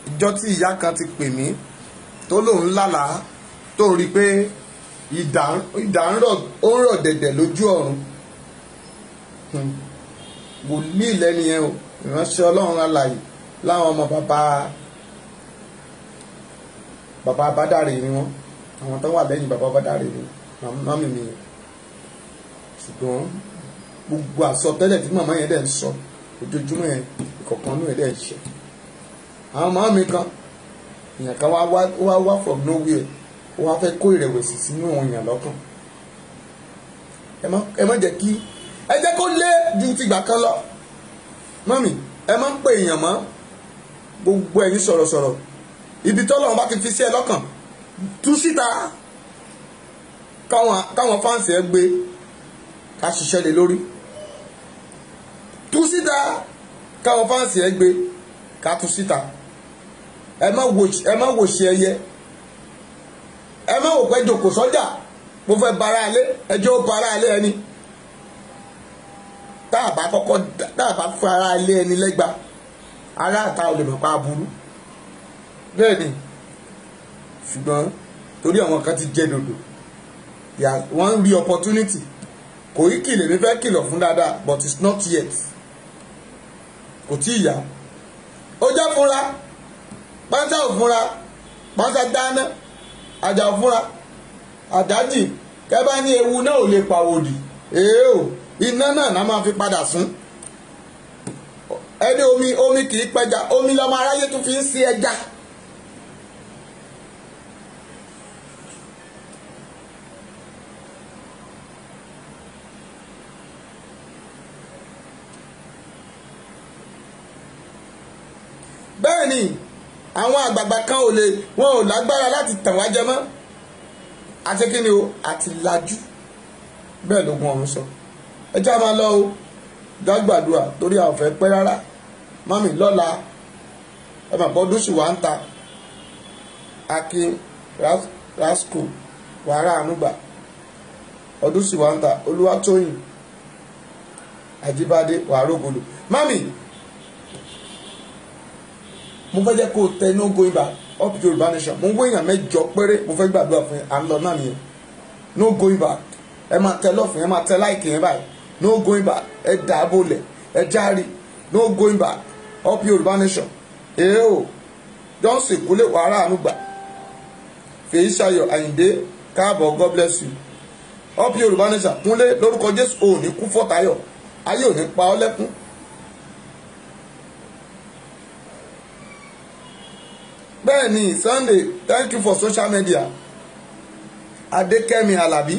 ìjọ tí ìyá kan ti pè mí tó lóun lálàá tó rí pé ìdà ń rọ̀ dẹ̀dẹ̀ lójú ọ̀run wòlíì lẹ́ni yẹn o ìránṣẹ́ Ọlọ́run alààyè láwọn ọmọ bàbá Bádàrè ni wọ́n àwọn tó wà lẹ́yìn bàbá Bádàrè ni màmí mi ṣùgbọ́n gbogbo àsọtẹ́lẹ̀ tí màmá yẹn dẹ̀ ń sọ ojoojúmọ́ yẹn ìkọ̀kan náà dẹ̀ ń ṣe àwọn màmá mi kan èèyàn kan wá from nowhere ó wá fẹ́ kó ìrẹ̀wẹ̀sì sínú èèyàn lọ́kàn ẹ má jẹ́ kí ẹ jẹ́ kó lé ju tìgbà kan lọ mọ́mì ẹ má ń pè èèyàn mọ́ gbogbo ẹ̀yin sọ̀rọ̀sọ̀rọ̀ ibi tọ́lọ́run bá ti fi sí ẹ lọ́kàn tú síta káwọn fáǹsì ẹ gbé ká ṣiṣẹ́ lé lórí tú síta káwọn fáǹsì ẹ gbé ká tú síta ẹ má wò ṣe ẹyẹ ẹ má wò pé jòkó sọ́jà mo fẹ́ bara alé ẹjọ́ ó bara alé ẹni tá a bá fara alé ẹni lẹ́gba ará àta ò lè mọ̀ pa aburú bẹ́ẹ̀ ni ṣùgbọ́n torí àwọn kan ti jẹ́ dòdò wọ́n ń rí opportunity kò í kìlẹ̀ mi fẹ́ kìlọ̀ fún dáadáa but it's not yet kò tí ì yá ó jẹ́ fúnra pátá ò fúnra pátá dáná àjà ò fúnra àjájì kẹ́bá ní ewu náà ò lè pàwòdì iná náà máa fi padà sún ẹni omi kì í pẹja omi lọmọ aráyé tún fi ń sí ẹja bẹ́ẹ̀ ni àwọn àgbààgbà kan wọn ò lágbára láti tàn wá jẹ mọ́ àti kí ni o àti lajú bẹ́ẹ̀ lógun ọ̀run sọ. ẹ já máa lọ o dágbàdúrà torí a ò fẹ́ pẹ́ rárá. mami lọ́la ẹ mà bọ́ dúṣù wá ń ta akin rasco wàrà ànúgbà ọdún sì wá ń ta olúwatóyìn àjíbádé wàrógolo. mami mo fẹ́ jẹ́ kó o tẹ no going back up Yorùbá nation. mo ń wé èèyàn mẹ́jọ péré mo fẹ́ gbàdúrà fún yẹn à ń lọ náà nìyẹn. no going back ẹ máa tẹ lọ́fún ẹ máa tẹ láìkì yẹn báyìí. no going back ẹ dàbò lẹ̀ ẹ járe no going back up Yorùbá nation. èé o johnson kúlé wàrà ànúgbà fèyí ṣayọ̀ àyìndé káàbọ̀ God bless you. up Yorùbá nation kúnlé lórúkọ Jésù ò ní kú fọ́tayọ̀ ayé ò ní pa ọ́ lẹ́kún. bẹ́ẹ̀ ni Sunday thank you for social media. adékẹ́mi alábí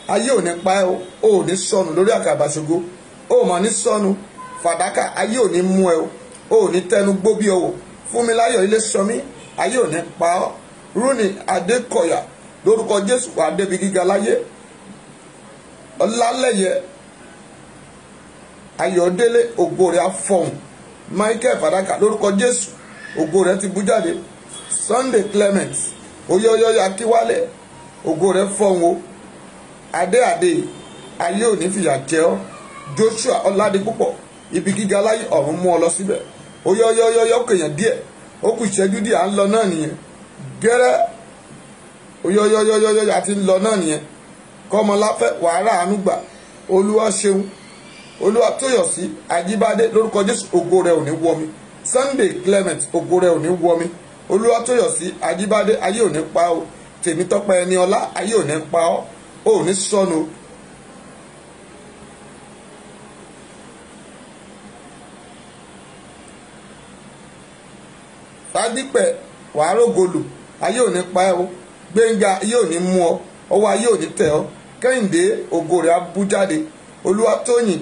ayé ò ní pa ẹ́ o ò ní sọnù lórí àkàbàṣogo o mà ní sọnù fàdákà ayé ò ní mú ẹ o ò ní tẹnu gbó bí ọwọ́ fúnmiláyọ̀ ilé sọmí ayé ò ní pa ọ́ rúni adékọ̀yà lórúkọ Jésù wà débi gíga láyé. ọlálẹ́yẹ ayọ̀délé ògo rẹ̀ afọ̀hún michael fàdákà lórúkọ Jésù ògo rẹ̀ ti bú jáde. Sunday Clement oyeyeye akíwálẹ̀ ògo rẹ̀ fọ̀hún o adé ayé ò ní fìyà jẹ ọ́. Joshua ọládipúpọ̀ ibi gíga láyé ọ̀run mú ọ lọ síbẹ̀. oyeyeye ó kèèyàn díẹ̀ ó kù ìṣẹ́jú díẹ̀ à ń lọ náà nìyẹn gẹ́rẹ́ oyeyeye àti ń lọ náà nìyẹn. kọ́mọláfẹ́ wàhálà ànúgbà olúwa ṣeun olúwa tóyọ̀sí àjíbádé lórúkọ Jésù ògo rẹ̀ ò ní wọ mi. Sunday Clement ògo rẹ̀ ò ní wọ mi. olúwa tóyọ̀sí àjíbádé ayé ò ní pa ọ́. tèmítọ́pẹ́ ẹni ọlá ayé ò ní pa ọ́ ò ní sọnù. fàdípẹ̀ wàárógolù ayé ò ní pa ẹ́ o. gbẹ̀ngà ayé ò ní mú ọ ọwọ́ ayé ò ní tẹ̀ ọ́. kẹ́hìndé ògo rẹ̀ á bú jáde. olúwatóyìn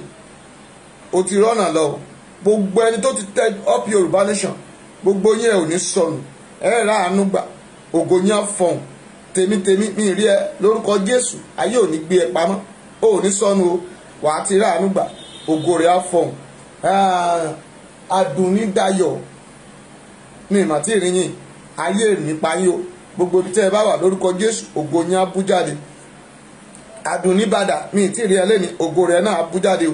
o ti rọ́nà lọ. gbogbo ẹni tó ti tẹ up Yorùbá nation gbogbo yín ẹ ò ní sọnù ẹ rà àánú gbà ògo yín á fọhùn. tèmi mi rí ẹ lórúkọ Jésù ayé ò ní gbé ẹ pamọ́ ó ò ní sọnù o wà á ti rà àánú gbà ògo rẹ̀ á fọhùn. Adùnnídayọ̀ ní ìmọ̀ tí ìrìn yìí ayé nípa yín o gbogbo ibi tẹ́ ẹ bá wà lórúkọ Jésù ògo yín á bú jáde. Adùnníbàdà mi tí ì rí ẹ lẹ́ni ògo rẹ̀ náà á bú jáde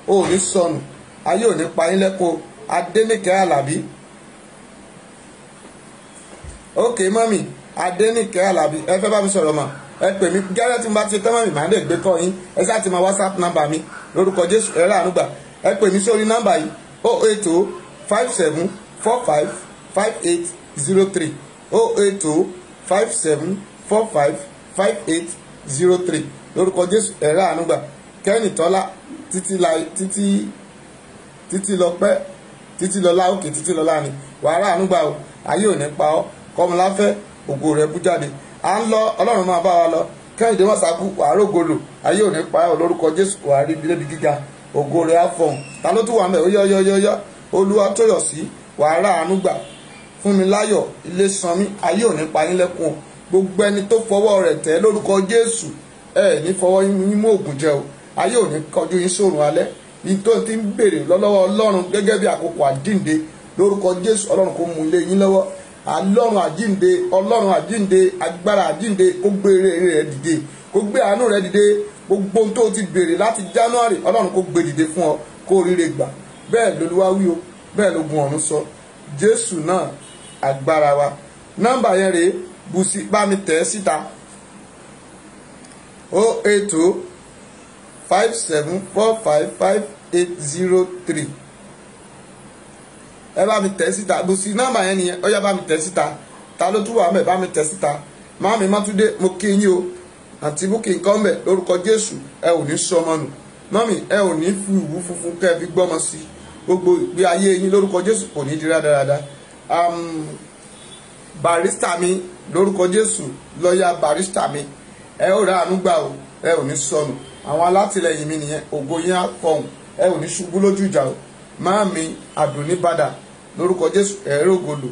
o ò ní sọnù ayé ò ní pa yín lẹ́kọ̀ọ́. Adéníkẹ́ Àlàbí ok mọ́mì Adéníkẹ́ Àlàbí ẹ fẹ́ bá mi sọ̀rọ̀ mà ẹ pè mí gẹ́rẹ́ tí mo bá ti tẹ́ mọ́mì màá dẹ̀ gbé kọ́ yín ẹ sáà ti máa WhatsApp nọ́mbà mi lórúkọ Jésù ẹ rà ànúgbà ẹ pè mí sórí nọ́mbà yìí 08057455803 08057455803 lórúkọ Jésù ẹ rà ànúgbà. Kẹ́ni Tọ́lá títí lọ pẹ́ títí lọlá òkè títí lọlá ni wàhálà ànúgbà o ayé ò ní pa ọ́. Kọ́mọláfẹ́ ògo rẹ̀ bú jáde à ń lọ Ọlọ́run máa bá wa lọ. Kẹ́hìndé Mọ́sákú wàárógolo ayé ò ní pa ọ́ lórúkọ Jésù wàá rí débi gíga ògo rẹ̀ á fọ̀hún. Ta ló tún wà mẹ́ oyọ́yọ́yọ́ Olúwatóyọ̀sí wàhálà ànúgbà Fúnmiláyọ̀ Ilésanmí ayé ò ní pa yín lẹ́kùn o. Gbogbo ẹni tó fọwọ́ rẹ̀ tẹ̀ lórúkọ Jésù ẹ ní fọwọ́ yín mú ògùn jẹ o ayé ò ní kọjú yín sórun alẹ́ ní tó ti ń béèrè lọ́wọ́ Ọlọ́run gẹ́gẹ́ bí àkókò àjíǹde lórúkọ Jésù Ọlọ́run kò mú ilé yín lọ́wọ́. Ọlọ́run àjíǹde agbára àjíǹde kó gbé eré rẹ̀ dìde kó gbé àánú rẹ̀ dìde gbogbo ohun tó ti béèrè láti January Ọlọ́run kó gbé dìde fún ọ kó ríre gbà bẹ́ẹ̀ lolúwa wí o bẹ́ẹ̀ lógun ọ̀run sọ Jésù náà agbára wa. nọ́mbà yẹn rèé Bùsí bá mi tẹ̀ ẹ́ síta 08057455803 ẹ bá mi tẹ̀ síta Bùsí nọ́mbà yẹn nìyẹn ó yá bá mi tẹ̀ síta. Ta ló tún wà mẹ́ bá mi tẹ̀ síta. Máàmí Mátúndé mo kí yín o àti Búkì nǹkan mẹ́ lórúkọ Jésù ẹ ò ní sọmọ nù mọ́mì ẹ ò ní fi ìwú funfun kẹ́ ẹ fi gbọ́mọ sí gbogbo ìgbé ayé yín lórúkọ Jésù kò ní di rádaràda. Barista mi lórúkọ Jésù lọ́ọ̀yà barista mi ẹ ò rà àánú gbà o ẹ ò ní sọnù àwọn alátìlẹyìn mi nìyẹn ògo yín á fọhùn ẹ ò ní ṣubú lójú ìjà o. Máàmí Àdùnníbàdà lórúkọ Jésù ẹ rógolò.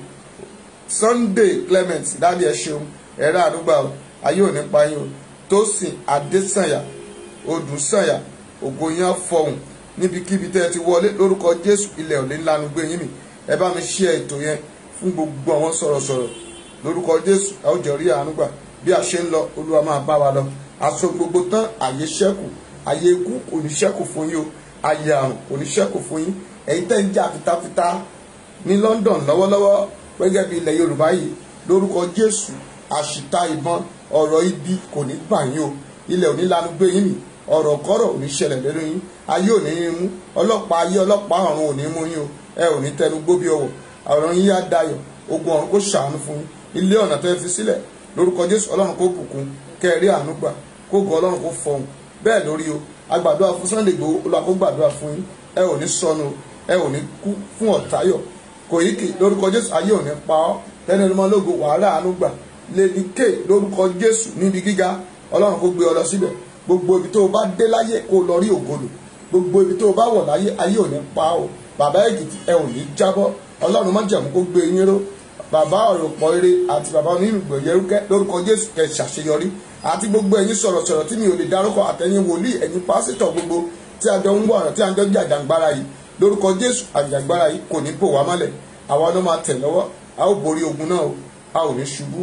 Sunday Clement dábì ẹ ṣeun ẹ rà àánú gbà o ayé ò ní pa yín o. Tósìn Adésànyà odù sànyà ògo yín á fọhùn níbikíbi tẹ́ ẹ ti wọlé lórúkọ Jésù. Ilẹ̀ ò ní lanu gbé yín mì. Ẹ bá mi share ètò yẹn fún gbogbo àwọn sọ̀rọ̀sọ̀rọ̀ lórúkọ Jésù. A ó jọ rí àánú gbà bí a ṣe ń lọ. Olúwa máa bá wa lọ. Aṣọ gbogbo tán àyè ṣẹ́kù, àyè ikú kò ní ṣẹ́kù fún yín o, àyè àrùn kò ní ṣẹ́kù fún yín. Ẹ̀yin tẹ́ ń jà fitafita ní London lọ́wọ́lọ́wọ́ gẹ́gẹ́ bí ilẹ̀ Yorùbá yìí lórúkọ Jésù. Àṣìta ìbọn ọ̀rọ̀ ibi kò ní gbà yín o. Ilẹ̀ ò ní lanu gbé yín mì. Ọ̀rọ̀ kọ́rọ̀ ò ní ṣẹlẹ̀ lẹ́nu yín. Ayé ò ní yín mú. Ọlọ́pàá ayé ọlọ́pàá ọ̀run ò ní mú yín o. Ẹ ò ní tẹnu gbó bí ọwọ̀. Ọ̀rọ̀ yín á dayọ̀. Ogun ọ̀run kó ṣàánú fún yín. Ilé ọ̀nà tẹ́ fi sílẹ̀ lórúkọ Jésù. Ọlọ́run kó bùkún kẹ́ ẹ rí àánú gbà. Kó gọ Ọlọ́run kó fọhùn. Bẹ́ẹ̀ lórí o. A gbàdúrà fún Sunday Igboho. Olúwa kó gbàdúrà fún yín. Ẹ ò ní sọnù. Ẹ ò ní kú fún ọ̀táyọ̀. Koiki lórúkọ Jésù. Ayé ò ní pa ọ́. Tẹ́ni ọmọ ológo wàhálà àánú gbà. Lady K lórúkọ Jésù níbi gíga. Ọlọ́run kó gbé ọ lọ síbẹ̀. Gbogbo ibi tó o bá dé láyé kó lọ rí ògolo. Gbogbo ibi tó o bá wọ̀ láyé ayé ò ní pa ọ́. Bàbá Èkìtì ẹ ò ní jábọ́. Ọlọ́run má jẹ̀mú kó gbé yín ró. Bàbá ọ̀rọ̀ pọ̀ eré àti bàbá onírùgbọ̀ yẹrúkẹ́ lórúkọ Jésù ẹ ṣàṣeyọrí. Àti gbogbo ẹ̀yin sọ̀rọ̀sọ̀rọ̀ tí mi ò lè dárúkọ àtẹ̀yin wòlíì ẹ̀yin pásítọ̀ gbogbo tí a jọ ń wọ̀ ọ̀rọ̀ tí a jọ ń jàjàngbára yìí lórúkọ Jésù. Àjàngbára yìí kò ní bò wá mọ́lẹ̀. Àwa ló máa tẹ̀ lọ́wọ́. A ó borí ogun náà o. A ò ní ṣubú.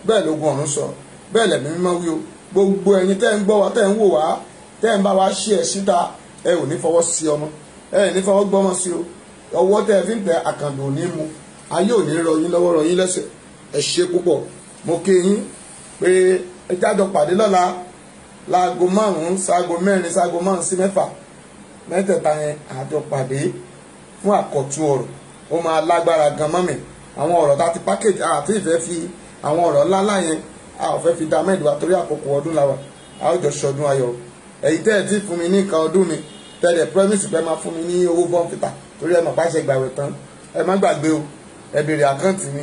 Bẹ́ẹ̀ lógun ọ̀run sọ. Bẹ́ẹ̀ lẹ̀mí mímọ́ wí o. Gbogbo ẹ̀yin tẹ́ ń gbọ́ wa tẹ́ ń wò wá tẹ́ ń bá wa ṣí ẹ̀ síta ẹ ò ní fọwọ́ sí ọmọ. Ẹ ò ní fọwọ́ gbọ́mọ sí o. Ọwọ́ tẹ́ ẹ fi ń tẹ àkàndò ò ní mu. Ayé ò ní rọ yín lọ́wọ́ rọ yín lẹ́sẹ̀. Ẹ ṣé púpọ̀. Mo kí yín pé ẹ jájọ pàdé lọ́la láago 5 sáago 4 sáago 5 sí 6 mẹ́tẹ̀ẹ̀ta yẹn àjọ pàdé fún àkọ́tún ọ̀rọ̀. Ó máa lágbára gan mọ́mì. Àwọn ọ̀rọ̀ tá ti package àti ìfẹ́ fi àwọn ọ̀rọ̀ ńláńlá yẹn a ò fẹ́ fi dá mẹ́ẹ̀dùn wa torí àkókò ọdún la wà. A ó jọ ṣọdún ayọ̀. Èyí tẹ́ ẹ̀ tí fún mi ní nǹkan ọdún mi tẹ́lẹ̀ promise pé máa fún mi ní owó bọ́ǹfìtà torí ẹ̀ mọ̀ pàṣẹ gbàwẹ̀ tán. Ẹ má gbàgbé o. Ẹ béèrè àkáǹtì mi.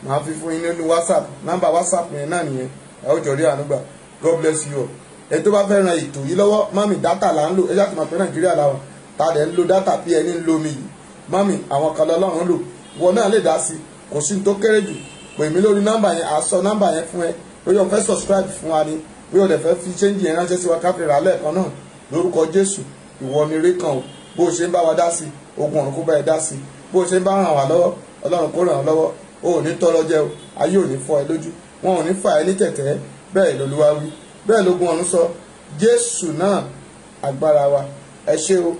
Màá fi fún yín nínú WhatsApp. Nọ́mbà WhatsApp yẹn náà nìyẹn. Ẹ ó jọ rí àánú gbà. God bless you all. Ẹ tó bá fẹ́ ran ètò yìí lọ́wọ́ mami dátà là ń lò. Ẹ ṣáà ti mọ̀ pé Nàìjíríà la wà. Ta dẹ̀ ń lo dátà bí ẹni ń lo omi yìí. Mami àwọn kan lọ́lọ́run lò. Wọ́n náà lè dá sí. Kò sí ní tó kéré jù. Pè mí lórí nọ́mbà yẹn. À sọ nọ́mbà yẹn fún ẹ. Bóyá o fẹ́ subscribe fún wa ni. Bóyá o dẹ̀ fẹ́ fi change yẹn ránṣẹ́ sí wa ká fi rà lẹ́ẹ̀kan náà. Lórúkọ Jésù ìwọ ni ire kan o. Bó o ṣe ń bá wa dá sí ogun ọ̀run kó bá ẹ dá sí. Bó o ṣe ń bá ràn wá lọ́wọ́ Ọlọ́run kó ràn ọ́ lọ́wọ́. O ò ní tọrọ jẹ o. Ayé ò ní fọ́ ẹ lójú. Wọn ò ní fà ẹ ní tẹ̀tẹ̀. Bẹ́ẹ̀ l'Olúwa wí. Bẹ́ẹ̀ lógun ọ̀run sọ. Jésù náà agbára wa. Ẹ ṣé o.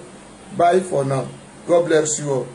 Bye for now. God bless you all.